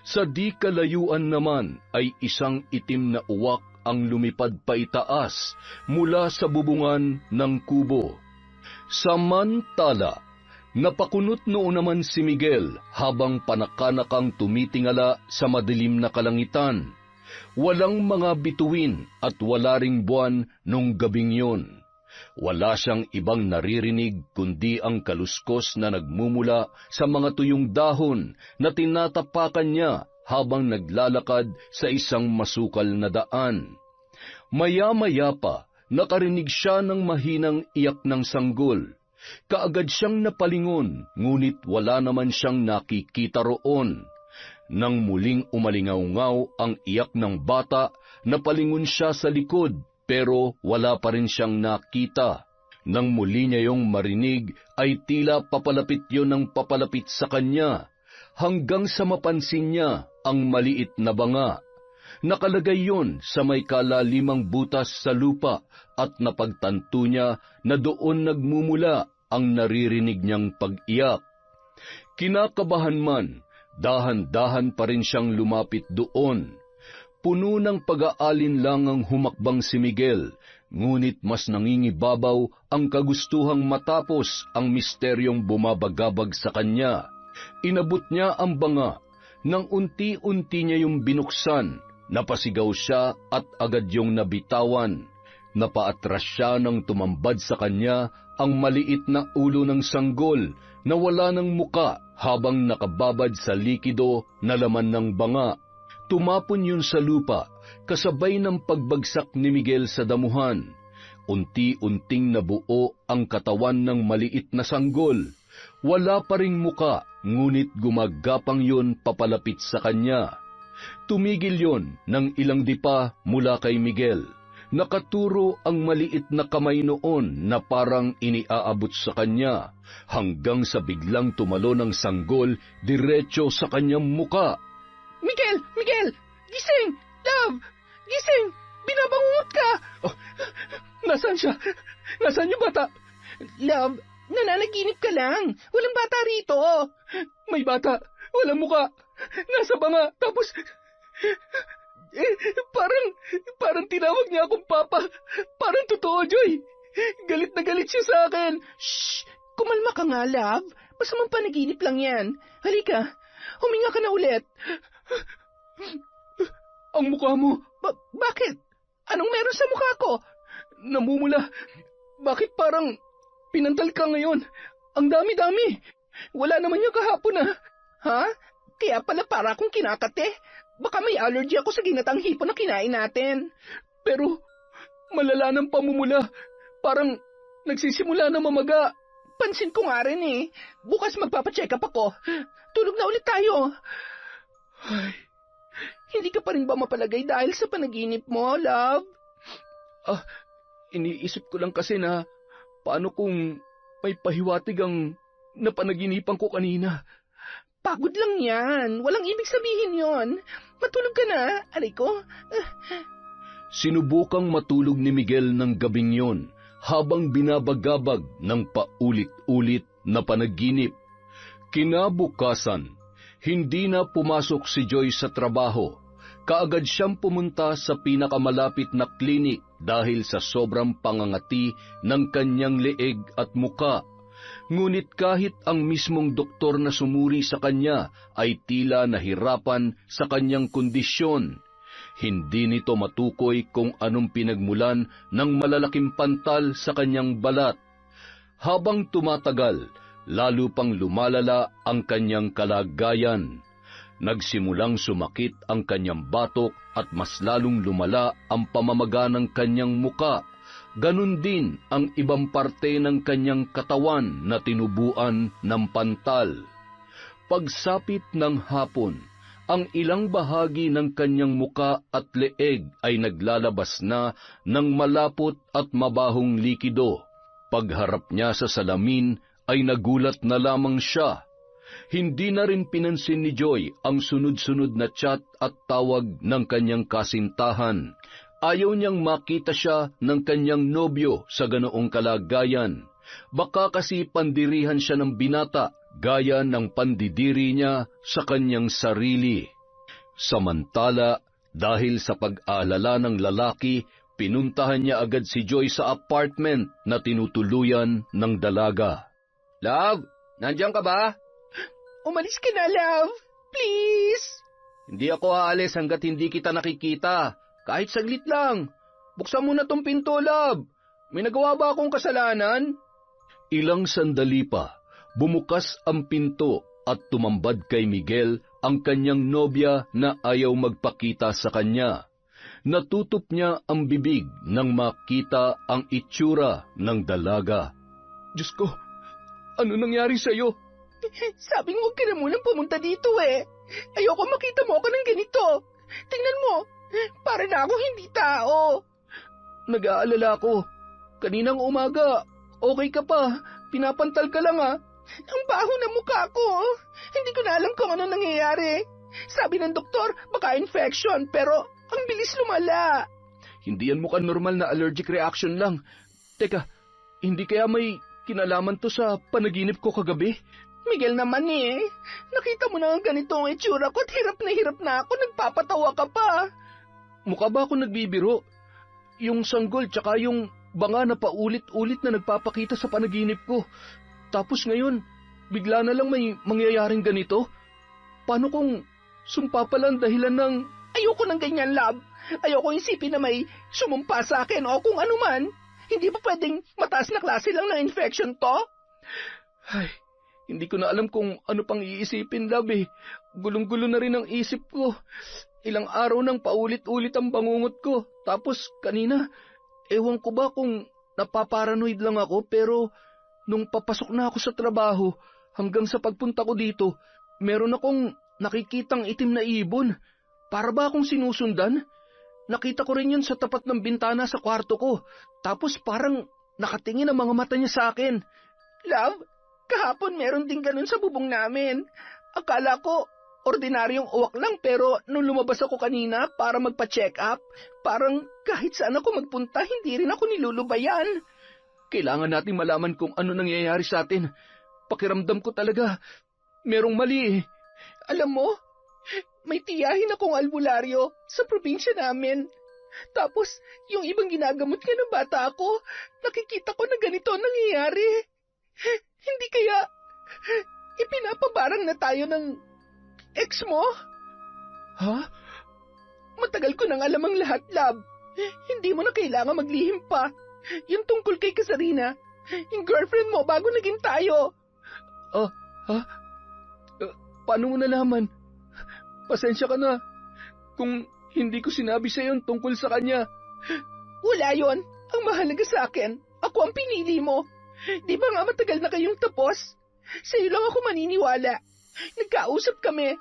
Sa di kalayuan naman ay isang itim na uwak ang lumipad paitaas mula sa bubungan ng kubo. Samantala, napakunot noon naman si Miguel habang panakanakang tumitingala sa madilim na kalangitan. Walang mga bituin at wala ring buwan nung gabing yun. Wala siyang ibang naririnig kundi ang kaluskos na nagmumula sa mga tuyong dahon na tinatapakan niya habang naglalakad sa isang masukal na daan. Maya-maya pa, nakarinig siya ng mahinang iyak ng sanggol. Kaagad siyang napalingon, ngunit wala naman siyang nakikita roon. Nang muling umalingaw-ngaw ang iyak ng bata, napalingon siya sa likod, pero wala pa rin siyang nakita. Nang muli niya yung marinig, ay tila papalapit yon ng papalapit sa kanya, hanggang sa mapansin niya ang maliit na banga. Nakalagay yon sa may kalalimang butas sa lupa at napagtanto niya na doon nagmumula ang naririnig niyang pag-iyak. Kinakabahan man, dahan-dahan pa rin siyang lumapit doon. Puno ng pag-aalinlangang humakbang si Miguel, ngunit mas nangingibabaw ang kagustuhang matapos ang misteryong bumabagabag sa kanya. Inabot niya ang banga, nang unti-unti niya yung binuksan, napasigaw siya at agad yung nabitawan. Napaatras siya nang tumambad sa kanya ang maliit na ulo ng sanggol na wala ng muka habang nakababad sa likido na laman ng banga. Tumapon yun sa lupa, kasabay ng pagbagsak ni Miguel sa damuhan. Unti-unting nabuo ang katawan ng maliit na sanggol. Wala pa ring muka, ngunit gumagapang yun papalapit sa kanya. Tumigil yon ng ilang dipa mula kay Miguel. Nakaturo ang maliit na kamay noon na parang iniaabot sa kanya, hanggang sa biglang tumalo ng sanggol diretso sa kanyang muka. Miguel! Miguel! Gising! Love! Gising! Binabangungot ka! Oh, nasaan siya? Nasaan yung bata? Love, nananaginip ka lang. Walang bata rito. May bata. Walang muka. Nasa banga. Tapos... parang tinawag niya akong papa. Parang totoo, Joy. Galit na galit siya sa akin. Shh! Kumalma ka nga, love. Masamang panaginip lang yan. Halika. Huminga ka na ulit. Ang mukha mo. Bakit? Anong meron sa mukha ko? Namumula. Bakit parang pinantal ka ngayon? Ang dami-dami. Wala naman yung kahapon Ha? Kaya pala para akong kinakate. Baka may allergy ako sa ginatang hipon na kinain natin. Pero malala ng pamumula. Parang nagsisimula na mamaga. Pansin ko nga rin Bukas magpapacheck up ako. Tulog na ulit tayo. Ay, hindi ka pa rin ba mapalagay dahil sa panaginip mo, love? Iniisip ko lang kasi na paano kung may pahiwatig ang napanaginipan ko kanina. Pagod lang yan. Walang ibig sabihin yon. Matulog ka na, aray ko. Sinubukang matulog ni Miguel ng gabing yon habang binabagabag ng paulit-ulit na panaginip. Kinabukasan, hindi na pumasok si Joy sa trabaho. Kaagad siyang pumunta sa pinakamalapit na klinik dahil sa sobrang pangangati ng kanyang leeg at muka. Ngunit kahit ang mismong doktor na sumuri sa kanya ay tila nahirapan sa kanyang kondisyon. Hindi nito matukoy kung anong pinagmulan ng malalaking pantal sa kanyang balat. Habang tumatagal, lalo pang lumalala ang kanyang kalagayan. Nagsimulang sumakit ang kanyang batok at mas lalong lumala ang pamamaga ng kanyang muka. Ganun din ang ibang parte ng kanyang katawan na tinubuan ng pantal. Pagsapit ng hapon, ang ilang bahagi ng kanyang muka at leeg ay naglalabas na ng malapot at mabahong likido. Pagharap niya sa salamin ay nagulat na lamang siya. Hindi na rin pinansin ni Joy ang sunod-sunod na chat at tawag ng kanyang kasintahan. Ayaw niyang makita siya ng kanyang nobyo sa ganoong kalagayan. Baka kasi pandirihan siya ng binata, gaya ng pandidiri niya sa kanyang sarili. Samantala, dahil sa pag-aalala ng lalaki, pinuntahan niya agad si Joy sa apartment na tinutuluyan ng dalaga. Love, nandiyan ka ba? Umalis ka na, love. Please. Hindi ako aalis hanggat hindi kita nakikita. Kahit saglit lang. Buksan mo na tong pinto, love. May nagawa ba akong kasalanan? Ilang sandali pa, bumukas ang pinto at tumambad kay Miguel ang kanyang nobya na ayaw magpakita sa kanya. Natutop niya ang bibig nang makita ang itsura ng dalaga. Diyos ko, ano nangyari sa'yo? Sabi mo, huwag ka na munang pumunta dito eh. Ayoko makita mo ako ng ganito. Tingnan mo, para na ako hindi tao. Nag-aalala ko. Kaninang umaga, okay ka pa. Pinapantal ka lang ah. Ang baho na mukha ko. Hindi ko na alam kung ano nangyayari. Sabi ng doktor, baka infection, pero ang bilis lumala. Hindi yan mukhang normal na allergic reaction lang. Teka, hindi kaya may kinalaman to sa panaginip ko kagabi? Miguel naman eh. Nakita mo na ang ganito ang itsura ko at hirap na ako. Nagpapatawa ka pa. Mukha ba ako nagbibiro? Yung sanggol tsaka yung banga na paulit-ulit na nagpapakita sa panaginip ko. Tapos ngayon, bigla na lang may mangyayaring ganito? Paano kung sumpa pala ang dahilan ng... Ayoko ng ganyan, love. Ayoko isipin na may sumumpa sa akin o kung ano man. Hindi pa pwedeng mataas na klase lang ng infection to? Ay, hindi ko na alam kung ano pang iisipin, love eh. Gulong-gulo na rin ang isip ko. Ilang araw nang paulit-ulit ang bangungot ko. Tapos kanina, ewan ko ba kung napaparanoid lang ako, pero nung papasok na ako sa trabaho, hanggang sa pagpunta ko dito, meron akong nakikitang itim na ibon. Para ba akong sinusundan? Nakita ko rin yun sa tapat ng bintana sa kwarto ko. Tapos parang nakatingin ang mga mata niya sa akin. Love, kahapon meron din ganun sa bubong namin. Akala ko ordinaryong uwak lang, pero nung lumabas ako kanina para magpa-check up, parang kahit saan ako magpunta, hindi rin ako nilulubayan. Kailangan nating malaman kung ano nangyayari sa atin. Pakiramdam ko talaga, merong mali eh. Alam mo, may tiyahin akong albularyo sa probinsya namin. Tapos, yung ibang ginagamot nga ng bata ako, nakikita ko na ganito ang nangyayari. Hindi kaya ipinapabarang na tayo ng ex mo? Ha? Matagal ko nang alam ang lahat, love. Hindi mo na kailangan maglihim pa. Yung tungkol kay Kasarina, yung girlfriend mo bago naging tayo. Paano mo nalaman? Pasensya ka na kung hindi ko sinabi sa iyo tungkol sa kanya. Wala yon. Ang mahalaga sa akin, ako ang pinili mo. Di ba nga matagal na kayong tapos? Sa'yo lang ako maniniwala. Nagkausap kami.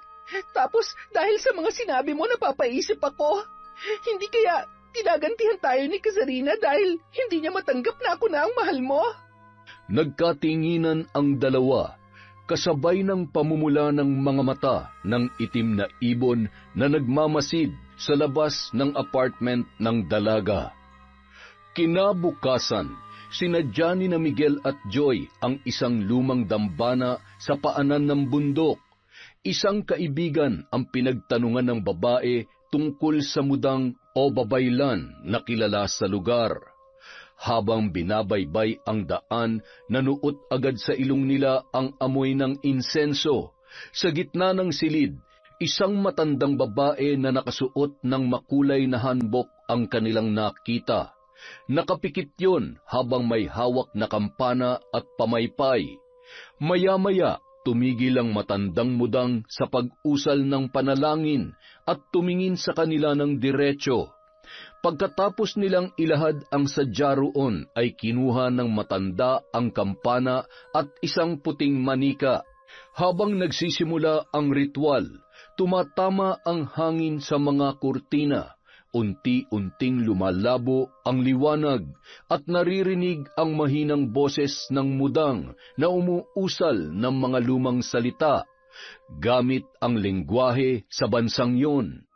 Tapos dahil sa mga sinabi mo, napapaisip ako. Hindi kaya tinagantihan tayo ni Kasarina dahil hindi niya matanggap na ako na ang mahal mo? Nagkatinginan ang dalawa. kasabay ng pamumula ng mga mata ng itim na ibon na nagmamasid sa labas ng apartment ng dalaga. Kinabukasan, sinadya ni na Miguel at Joy ang isang lumang dambana sa paanan ng bundok. Isang kaibigan ang pinagtanungan ng babae tungkol sa mudang o babaylan na kilala sa lugar. Habang binabaybay ang daan, nanuot agad sa ilong nila ang amoy ng insenso. Sa gitna ng silid, isang matandang babae na nakasuot ng makulay na hanbok ang kanilang nakita. Nakapikit yun habang may hawak na kampana at pamaypay. Maya-maya, tumigil ang matandang mudang sa pag-usal ng panalangin at tumingin sa kanila ng diretso. Pagkatapos nilang ilahad ang sadya roon ay kinuha ng matanda ang kampana at isang puting manika. Habang nagsisimula ang ritual, tumatama ang hangin sa mga kurtina. Unti-unting lumalabo ang liwanag at naririnig ang mahinang boses ng mudang na umuusal ng mga lumang salita, gamit ang lengguwahe sa bansang yon.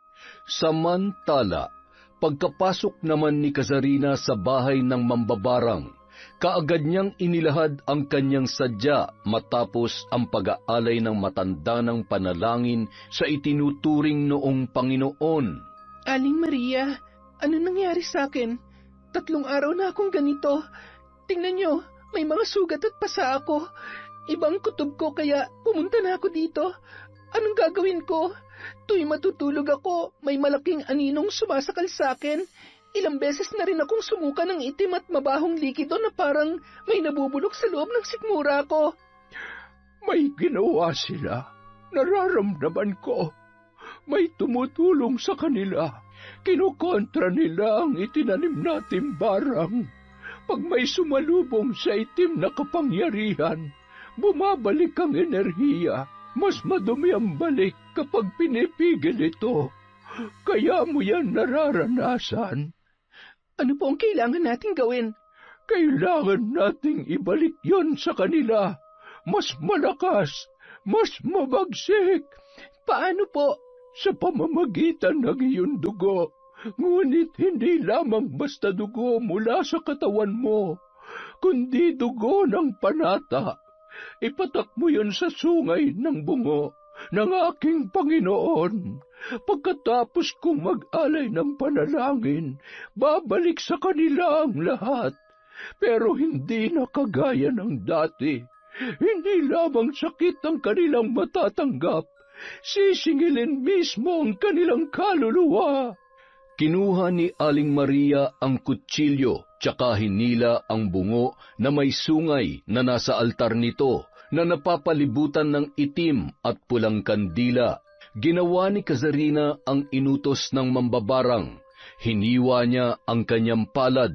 Samantala, pagkapasok naman ni Kazarina sa bahay ng mambabarang, kaagad niyang inilahad ang kanyang sadya matapos ang pag-aalay ng matanda ng panalangin sa itinuturing noong Panginoon. Aling Maria, ano nangyari sa akin? 3 araw na akong ganito. Tingnan niyo, may mga sugat at pasa ako. Ibang kutob ko kaya pumunta na ako dito. Anong gagawin ko? Tuwing matutulog ako, may malaking aninong sumasakal sa akin. Ilang beses na rin akong sumuka ng itim at mabahong likido na parang may nabubulok sa loob ng sikmura ko. May ginawa sila. Nararamdaman ko. May tumutulong sa kanila. Kinukontra nila ang itinanim nating barang. Pag may sumalubong sa itim na kapangyarihan, bumabalik ang enerhiya. Mas madumi ang balik kapag pinipigil ito. Kaya mo yan nararanasan. Ano po ang kailangan nating gawin? Kailangan nating ibalik yon sa kanila. Mas malakas, mas mabagsik. Paano po? Sa pamamagitan ng iyong dugo. Ngunit hindi lamang basta dugo mula sa katawan mo, kundi dugo ng panata. Ipatak mo yun sa sungay ng bungo ng aking Panginoon. Pagkatapos kong mag-alay ng panalangin, babalik sa kanila ang lahat. Pero hindi na kagaya ng dati. Hindi lamang sakit ang kanilang matatanggap, sisingilin mismo ang kanilang kaluluwa. Kinuha ni Aling Maria ang kutsilyo, tsaka hinila ang bungo na may sungay na nasa altar nito, na napapalibutan ng itim at pulang kandila. Ginawa ni Kazarina ang inutos ng mambabarang. Hiniwa niya ang kanyang palad.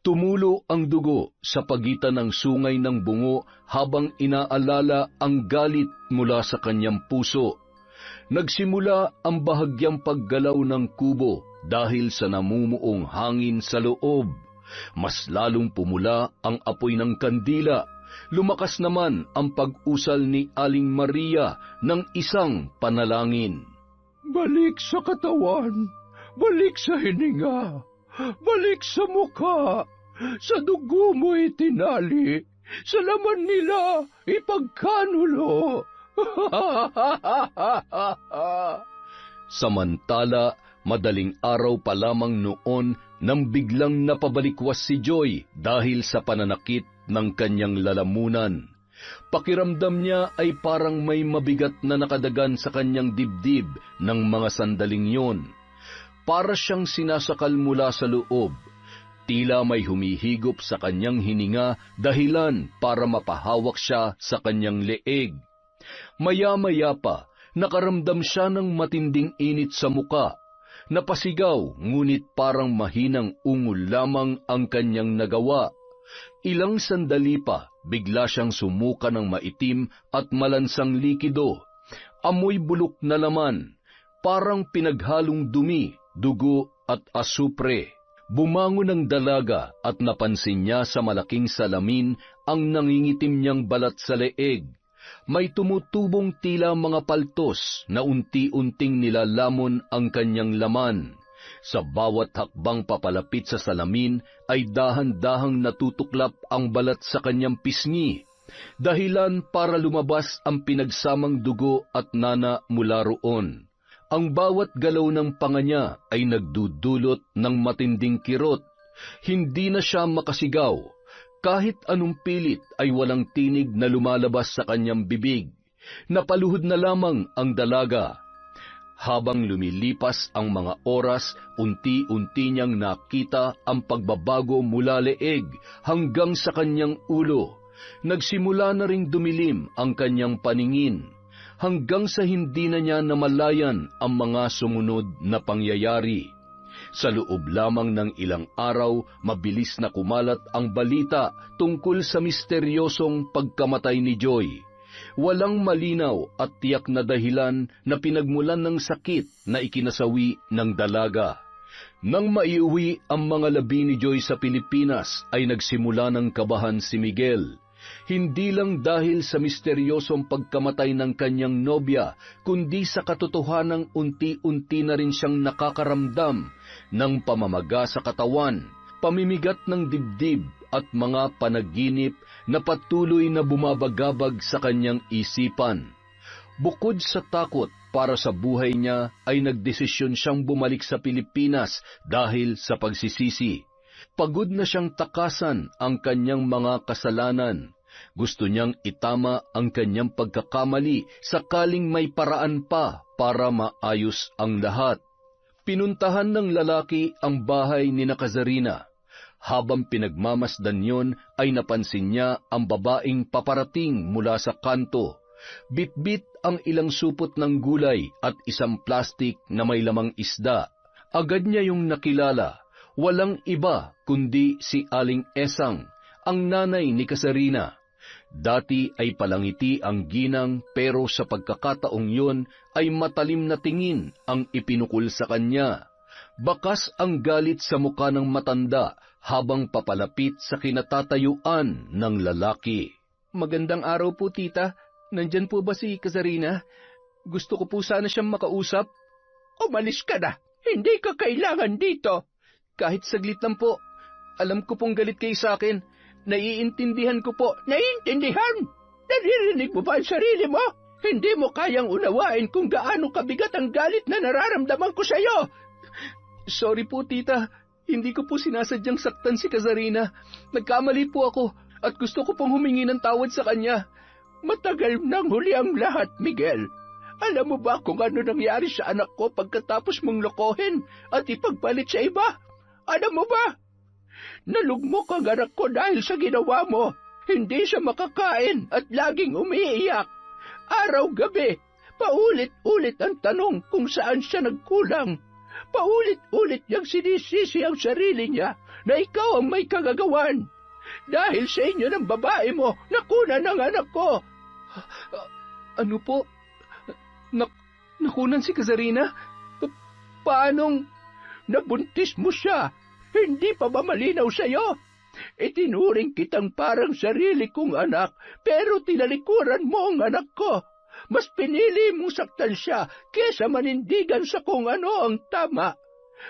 Tumulo ang dugo sa pagitan ng sungay ng bungo habang inaalala ang galit mula sa kanyang puso. Nagsimula ang bahagyang paggalaw ng kubo dahil sa namumuong hangin sa loob. Mas lalong pumula ang apoy ng kandila. Lumakas naman ang pag-usal ni Aling Maria ng isang panalangin. Balik sa katawan, balik sa hininga, balik sa mukha, sa dugo mo itinali, sa laman nila ipagkanulo. Samantala, madaling araw pa lamang noon nang biglang napabalikwas si Joy dahil sa pananakit ng kanyang lalamunan. Pakiramdam niya ay parang may mabigat na nakadagan sa kanyang dibdib ng mga sandaling yon. Para siyang sinasakal mula sa loob. Tila may humihigop sa kanyang hininga dahilan para mapahawak siya sa kanyang leeg. Maya-maya pa, nakaramdam siya ng matinding init sa muka. Napasigaw, ngunit parang mahinang ungol lamang ang kanyang nagawa. Ilang sandali pa, bigla siyang sumuka ng maitim at malansang likido. Amoy bulok na laman, parang pinaghalong dumi, dugo at asupre. Bumangon ang dalaga at napansin niya sa malaking salamin ang nangingitim niyang balat sa leeg. may tumutubong tila mga paltos na unti-unting nilalamon ang kanyang laman. Sa bawat hakbang papalapit sa salamin ay dahan-dahang natutuklap ang balat sa kanyang pisngi, dahilan para lumabas ang pinagsamang dugo at nana mula roon. Ang bawat galaw ng panga niya ay nagdudulot ng matinding kirot. Hindi na siya makasigaw. Kahit anong pilit ay walang tinig na lumalabas sa kanyang bibig. Napaluhod na lamang ang dalaga. Habang lumilipas ang mga oras, unti-unti niyang nakita ang pagbabago mula leeg hanggang sa kanyang ulo. Nagsimula na ring dumilim ang kanyang paningin, hanggang sa hindi na niya namalayan ang mga sumunod na pangyayari. Sa loob lamang ng ilang araw, mabilis na kumalat ang balita tungkol sa misteryosong pagkamatay ni Joy. Walang malinaw at tiyak na dahilan na pinagmulan ng sakit na ikinasawi ng dalaga. Nang maiuwi ang mga labi ni Joy sa Pilipinas, ay nagsimula ng kabahan si Miguel. Hindi lang dahil sa misteryosong pagkamatay ng kanyang nobya, kundi sa katotohanang unti-unti na rin siyang nakakaramdam ng pamamaga sa katawan, pamimigat ng dibdib at mga panaginip na patuloy na bumabagabag sa kanyang isipan. Bukod sa takot para sa buhay niya, ay nagdesisyon siyang bumalik sa Pilipinas dahil sa pagsisisi. Pagod na siyang takasan ang kanyang mga kasalanan. Gusto niyang itama ang kanyang pagkakamali sakaling may paraan pa para maayos ang lahat. Pinuntahan ng lalaki ang bahay ni Kazarina. Habang pinagmamasdan yon ay napansin niya ang babaeng paparating mula sa kanto. Bitbit ang ilang supot ng gulay at isang plastik na may lamang isda. Agad niya yung nakilala. Walang iba kundi si Aling Esang, ang nanay ni Kazarina. Dati ay palangiti ang ginang, pero sa pagkakataong yun ay matalim na tingin ang ipinukol sa kanya. Bakas ang galit sa muka ng matanda habang papalapit sa kinatatayuan ng lalaki. Magandang araw po, tita. Nandyan po ba si Kazarina? Gusto ko po sana siyang makausap. Umalis ka na. Hindi ka kailangan dito. Kahit saglit lang po. Alam ko pong galit kayo sa akin. Naiintindihan ko po. Naiintindihan? Naririnig mo ba ang sarili mo? Hindi mo kayang unawain kung gaano kabigat ang galit na nararamdaman ko sa iyo. Sorry po, tita. Hindi ko po sinasadyang saktan si Kazarina. Nagkamali po ako at gusto ko pong humingi ng tawad sa kanya. Matagal nang huli ang lahat, Miguel. Alam mo ba kung ano nangyari sa anak ko pagkatapos mong lokohin at ipagpalit sa iba? Alam mo ba? Nalugmok ang anak ko dahil sa ginawa mo. Hindi siya makakain at laging umiiyak. Araw-gabi, paulit-ulit ang tanong kung saan siya nagkulang. Paulit-ulit niyang sinisisi ang sarili niya na ikaw ang may kagagawan. Dahil sa inyo ng babae mo, nakunan ang anak ko. Ano po? Nakunan si Kazarina? Paanong nabuntis mo siya? Hindi pa ba malinaw sa'yo? Itinuring kitang parang sarili kong anak, pero tinalikuran mo ang anak ko. Mas pinili mong saktan siya kesa manindigan sa kung ano ang tama.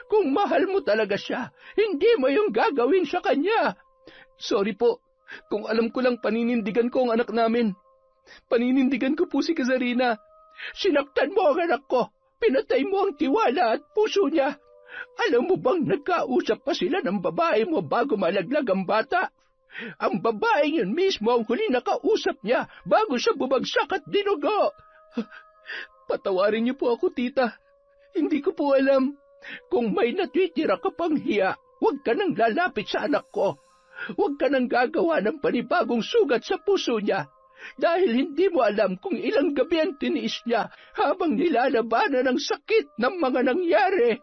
Kung mahal mo talaga siya, hindi mo yung gagawin sa kanya. Sorry po, kung alam ko lang paninindigan ko ang anak namin. Paninindigan ko po si Kazarina. Sinaktan mo ang anak ko, pinatay mo ang tiwala at puso niya. Alam mo bang nagkausap pa sila ng babae mo bago malaglag ang bata? Ang babaeng yun mismo ang huli nakausap niya bago siya bumagsak at dinugo. Patawarin niyo po ako, tita. Hindi ko po alam. Kung may natitira ka pang hiya, huwag ka nang lalapit sa anak ko. Huwag ka nang gagawa ng panibagong sugat sa puso niya. Dahil hindi mo alam kung ilang gabi ang tiniis niya habang nilalabanan ang sakit ng mga nangyari.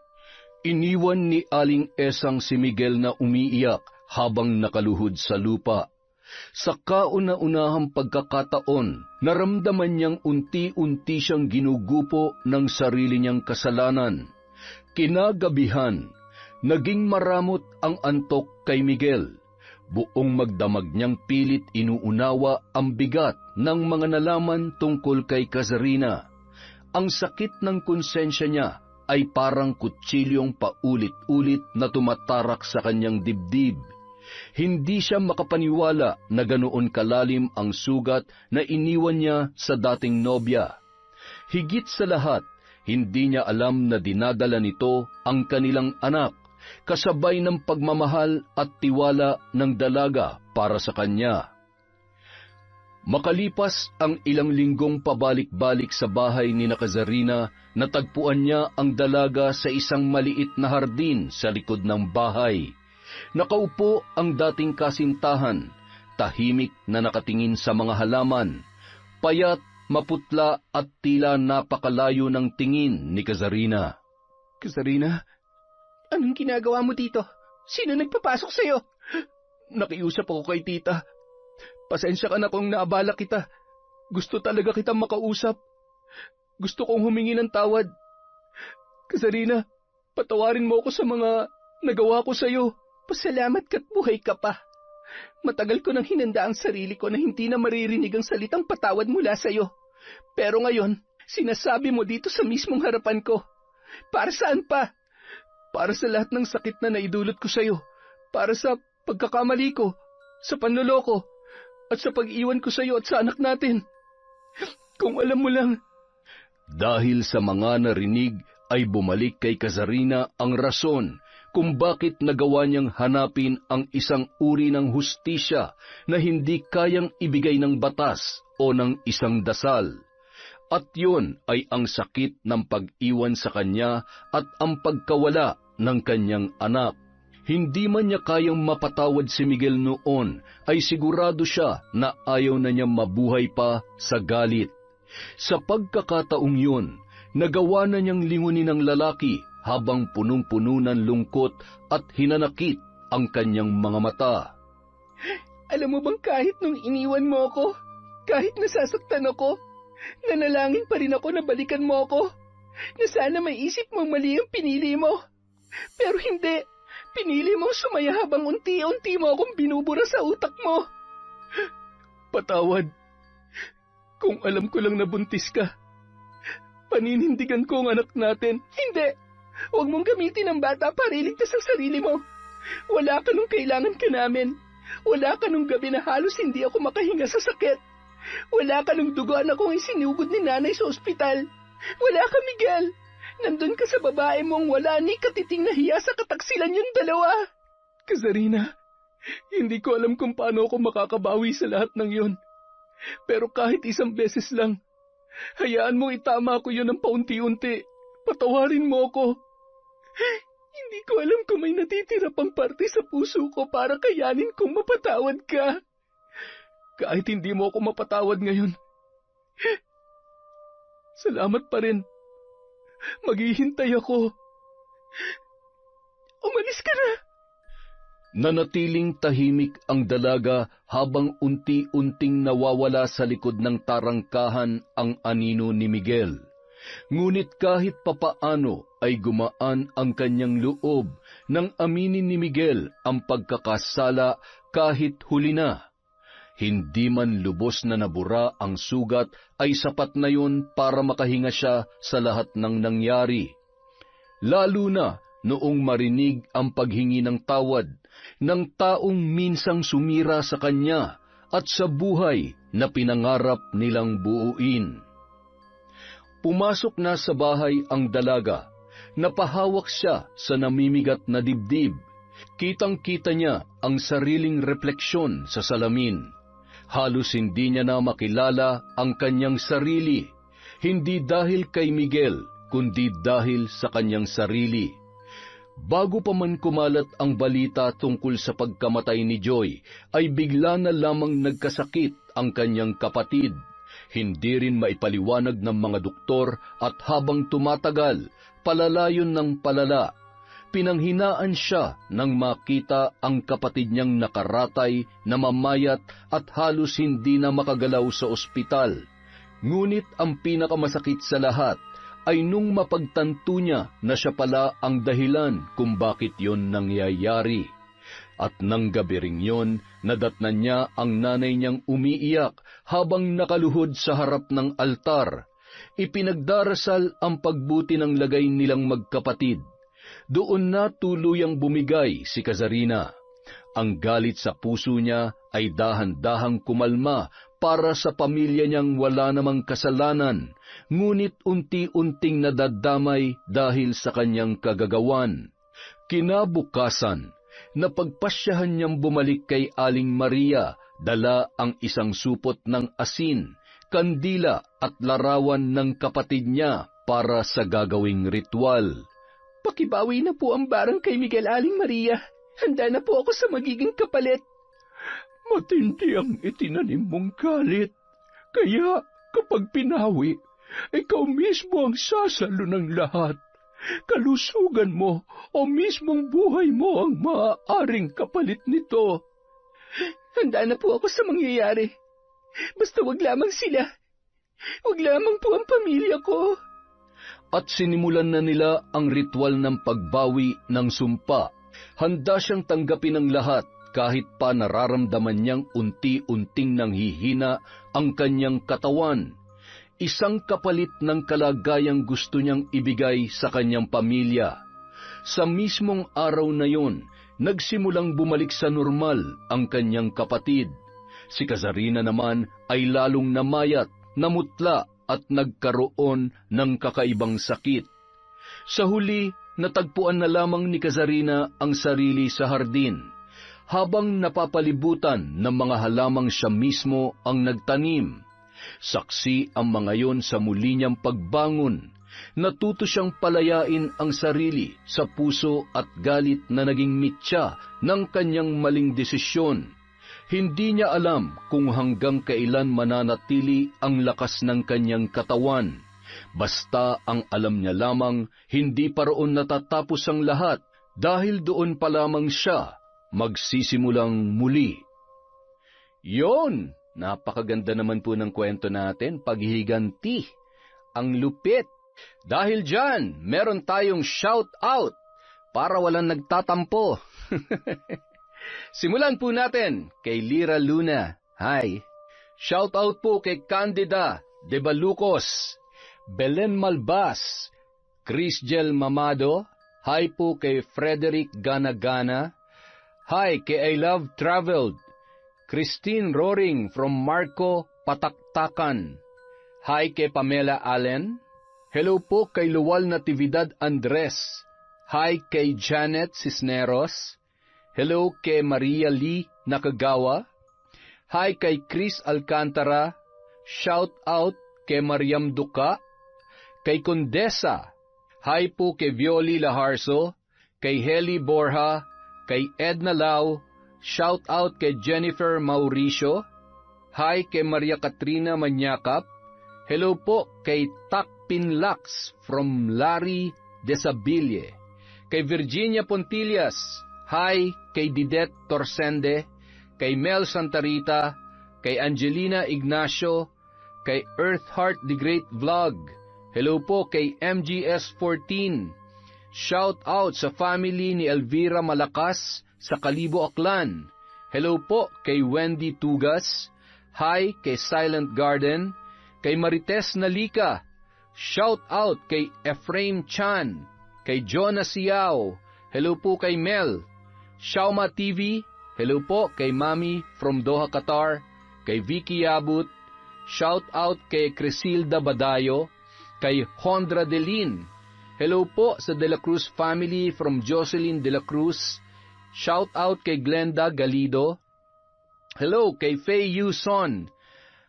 Iniwan ni Aling Esang si Miguel na umiiyak habang nakaluhod sa lupa. Sa kauna-unahang pagkakataon, naramdaman niyang unti-unti siyang ginugupo ng sarili niyang kasalanan. Kinagabihan, naging maramot ang antok kay Miguel. Buong magdamag niyang pilit inuunawa ang bigat ng mga nalaman tungkol kay Kazarina. Ang sakit ng konsensya niya ay parang kutsilyong paulit-ulit na tumatarak sa kanyang dibdib. Hindi siya makapaniwala na ganoon kalalim ang sugat na iniwan niya sa dating nobya. Higit sa lahat, hindi niya alam na dinadala nito ang kanilang anak, kasabay ng pagmamahal at tiwala ng dalaga para sa kanya. Makalipas ang ilang linggong pabalik-balik sa bahay ni Kazarina, natagpuan niya ang dalaga sa isang maliit na hardin sa likod ng bahay. Nakaupo ang dating kasintahan, tahimik na nakatingin sa mga halaman, payat, maputla at tila napakalayo ng tingin ni Kazarina. Kazarina, anong ginagawa mo dito? Sino nagpapasok sa'yo? Nakiusap ako kay tita. Pasensya ka na kung naabala kita. Gusto talaga kitang makausap. Gusto kong humingi ng tawad. Kazarina, patawarin mo ako sa mga nagawa ko sa'yo. Pasalamat ka't buhay ka pa. Matagal ko nang hinanda ang sarili ko na hindi na maririnig ang salitang patawad mula sa'yo. Pero ngayon, sinasabi mo dito sa mismong harapan ko. Para saan pa? Para sa lahat ng sakit na naidulot ko sa'yo. Para sa pagkakamali ko, sa panloloko, at sa pag-iwan ko sa'yo at sa anak natin. Kung alam mo lang. Dahil sa mga narinig ay bumalik kay Kazarina ang rason kung bakit nagawa niyang hanapin ang isang uri ng hustisya na hindi kayang ibigay ng batas o ng isang dasal. At yun ay ang sakit ng pag-iwan sa kanya at ang pagkawala ng kanyang anak. Hindi man niya kayang mapatawad si Miguel noon, ay sigurado siya na ayaw na niya mabuhay pa sa galit. Sa pagkakataong yun, nagawa na niyang lingunin ng lalaki habang punong-puno ng lungkot at hinanakit ang kanyang mga mata. Alam mo bang kahit nung iniwan mo ako, kahit nasasaktan ako, nanalangin pa rin ako na balikan mo ako, na sana may isip mong mali ang pinili mo. Pero hindi, pinili mo sumaya habang unti-unti mo akong binubura sa utak mo. Patawad, kung alam ko lang na buntis ka. Paninindigan ko ang anak natin. Hindi, huwag mong gamitin ang bata para iligtas ang sarili mo. Wala ka nung kailangan ka namin. Wala ka nung gabi na halos hindi ako makahinga sa sakit. Wala ka nung dugoan akong isinugod ni nanay sa ospital. Wala ka, Miguel. Nandun ka sa babae mong wala ni katiting na hiya sa kataksilan yung dalawa. Kazarina, hindi ko alam kung paano ako makakabawi sa lahat ng yon. Pero kahit isang beses lang, hayaan mo itama ko yun ng paunti-unti. Patawarin mo ako. Hindi ko alam kung may natitira pang parte sa puso ko para kayanin kong mapatawad ka. Kahit hindi mo ako mapatawad ngayon, salamat pa rin. Maghihintay ako. Umalis ka na. Nanatiling tahimik ang dalaga habang unti-unting nawawala sa likod ng tarangkahan ang anino ni Miguel. Ngunit kahit papaano ay gumaan ang kanyang loob nang aminin ni Miguel ang pagkakasala kahit huli na. Hindi man lubos na nabura ang sugat ay sapat na yun para makahinga siya sa lahat ng nangyari. Lalo na noong marinig ang paghingi ng tawad ng taong minsang sumira sa kanya at sa buhay na pinangarap nilang buuin. Pumasok na sa bahay ang dalaga. Napahawak siya sa namimigat na dibdib. Kitang-kita niya ang sariling refleksyon sa salamin. Halos hindi niya na makilala ang kanyang sarili, hindi dahil kay Miguel, kundi dahil sa kanyang sarili. Bago pa man kumalat ang balita tungkol sa pagkamatay ni Joy, ay bigla na lamang nagkasakit ang kanyang kapatid. Hindi rin maipaliwanag ng mga doktor at habang tumatagal, palalayon ng palala. Pinanghinaan siya nang makita ang kapatid niyang nakaratay, namamayat at halos hindi na makagalaw sa ospital. Ngunit ang pinakamasakit sa lahat ay nung mapagtanto niya na siya pala ang dahilan kung bakit yon nangyayari. At nang gabi ring yun, nadatnan niya ang nanay niyang umiiyak habang nakaluhod sa harap ng altar. Ipinagdarasal ang pagbuti ng lagay nilang magkapatid. Doon na tuluyang bumigay si Kazarina. Ang galit sa puso niya ay dahan-dahang kumalma para sa pamilya niyang wala namang kasalanan, ngunit unti-unting nadadamay dahil sa kanyang kagagawan. Kinabukasan, napagpasyahan niyang bumalik kay Aling Maria, dala ang isang supot ng asin, kandila at larawan ng kapatid niya para sa gagawing ritual. Pakibawi na po ang barang kay Miguel, Aling Maria. Handa na po ako sa magiging kapalit. Matindi ang itinanim mong galit. Kaya kapag pinawi, ikaw mismo ang sasalo ng lahat. Kalusugan mo o mismong buhay mo ang maaaring kapalit nito. Handa na po ako sa mangyayari. Basta wag lamang sila. Wag lamang po ang pamilya ko. At sinimulan na nila ang ritual ng pagbawi ng sumpa. Handa siyang tanggapin ng lahat kahit pa nararamdaman niyang unti-unting nanghihina ang kanyang katawan. Isang kapalit ng kalagayang gusto niyang ibigay sa kanyang pamilya. Sa mismong araw na yon, nagsimulang bumalik sa normal ang kanyang kapatid. Si Kazarina naman ay lalong namayat, namutla at nagkaroon ng kakaibang sakit. Sa huli, natagpuan na lamang ni Kazarina ang sarili sa hardin, habang napapalibutan ng mga halamang siya mismo ang nagtanim. Saksi ang mga yon sa muli niyang pagbangon. Natuto siyang palayain ang sarili sa puso at galit na naging mitya ng kanyang maling desisyon. Hindi niya alam kung hanggang kailan mananatili ang lakas ng kanyang katawan. Basta ang alam niya lamang, hindi pa roon natatapos ang lahat dahil doon pa lamang siya magsisimulang muli. Yon! Napakaganda naman po ng kwento natin, paghihiganti. Ang lupit. Dahil dyan, meron tayong shout out para walang nagtatampo. Simulan po natin kay Lira Luna. Hi. Shout out po kay Candida de Balucos, Belen Malbas, Crisgel Mamado. Hi po kay Frederick Ganagana. Hi kay I Love Traveled, Christine Roring from Marco Pataktakan. Hi kay Pamela Allen. Hello po kay Luwal Natividad Andres. Hi kay Janet Cisneros. Hello kay Maria Lee Nakagawa. Hi kay Chris Alcantara. Shout out kay Mariam Duca. Kay Condesa. Hi po kay Violi Laharso. Kay Heli Borja. Kay Edna Lau. Shout out kay Jennifer Mauricio. Hi kay Maria Katrina Manyakap. Hello po kay Takpin Lax from Larry Desabille. Kay Virginia Pontillas. Hi kay Didet Torsende. Kay Mel Santarita. Kay Angelina Ignacio. Kay Earthheart the Great Vlog. Hello po kay MGS14. Shout out sa family ni Elvira Malakas sa Kalibo, Aklan. Hello po kay Wendy Tugas. Hi kay Silent Garden. Kay Marites Nalika. Shout out kay Ephraim Chan. Kay Jonas Siao. Hello po kay Mel. Shauma TV. Hello po kay Mami from Doha, Qatar. Kay Vicky Yabut. Shout out kay Crisilda Badayo. Kay Hondra Delin. Hello po sa De La Cruz family from Jocelyn De La Cruz. Shout out kay Glenda Galido. Hello kay Faye Yuson.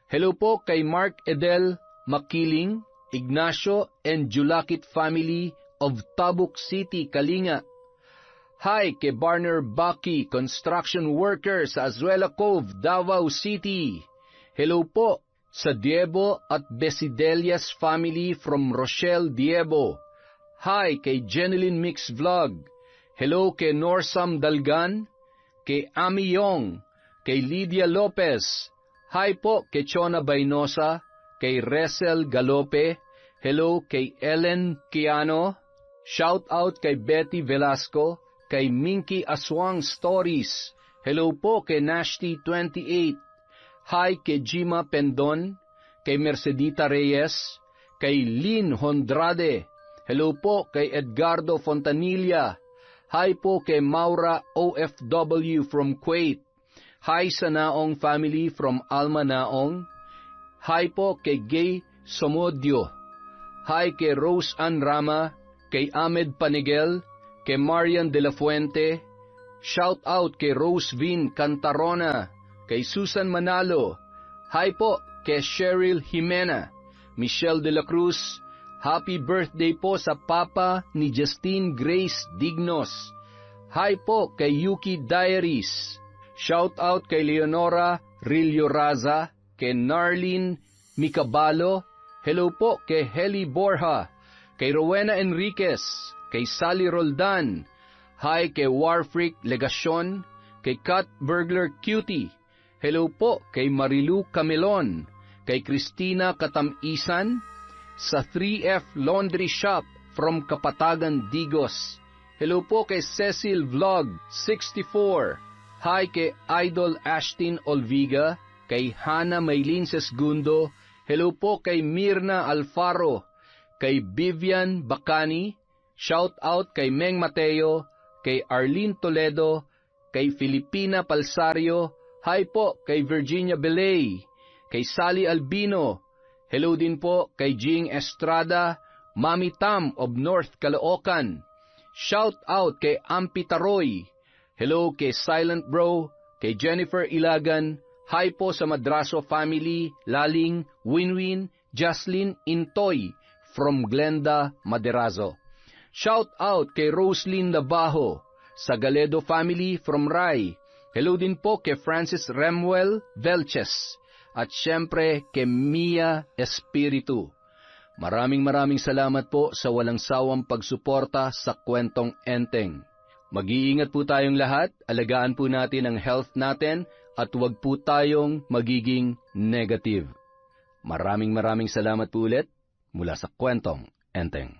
Hello po kay Mark Edel Makiling, Ignacio and Julakit family of Tabuk City, Kalinga. Hi kay Barner Baki, construction worker sa Azuela Cove, Davao City. Hello po sa Diebo at Besidelias family from Rochelle, Diebo. Hi kay Jeneline Mix Vlog. Hello kay Norsam Dalgan, kay Ami Yong, kay Lydia Lopez. Hi po kay Chona Bainosa, kay Resel Galope. Hello kay Ellen Kiano. Shout out kay Betty Velasco, kay Minky Aswang Stories. Hello po kay Nashti28. Hi kay Jima Pendon, kay Mercedita Reyes, kay Lynn Hondrade. Hello po kay Edgardo Fontanilla. Hi po kay Maura OFW from Kuwait. Hi sa Naong family from Alma Naong. Hi po kay Gay Somodio. Hi kay Rose Ann Rama, kay Ahmed Panigel, kay Marian de la Fuente. Shout out kay Rose Vin Cantarona, kay Susan Manalo. Hi po kay Cheryl Jimena, Michelle de la Cruz. Happy birthday po sa papa ni Justine Grace Dignos. Hi po kay Yuki Diaries. Shout out kay Leonora Rillo Raza, kay Narlene Micabalo. Hello po kay Heli Borja, kay Rowena Enriquez, kay Sally Roldan. Hi kay Warfreak Legacion, kay Kat Burglar Cutie. Hello po kay Marilu Camelon, kay Christina Katamisan, sa 3F Laundry Shop from Kapatagan, Digos. Hello po kay Cecil Vlog 64. Hi kay Idol Ashtin Olviga, kay Hana Maylin Sesgundo. Hello po kay Mirna Alfaro, kay Vivian Bacani. Shout out kay Meng Mateo, kay Arlene Toledo, kay Filipina Palsario. Hi po kay Virginia Belay, kay Sally Albino. Hello din po kay Jing Estrada, Mami Tam of North Caloocan. Shout out kay Ampi Taroy. Hello kay Silent Bro, kay Jennifer Ilagan. Hi po sa Madraso family, Laling, Winwin, Jocelyn Intoy from Glenda, Maderazo. Shout out kay Roslyn Labajo, sa Galedo family from Rai. Hello din po kay Francis Remuel Velches. At syempre kay Mia Espiritu. Maraming salamat po sa walang sawang pagsuporta sa Kwentong Enteng. Mag-iingat po tayong lahat, alagaan po natin ang health natin, at huwag po tayong magiging negative. Maraming salamat po ulit mula sa Kwentong Enteng.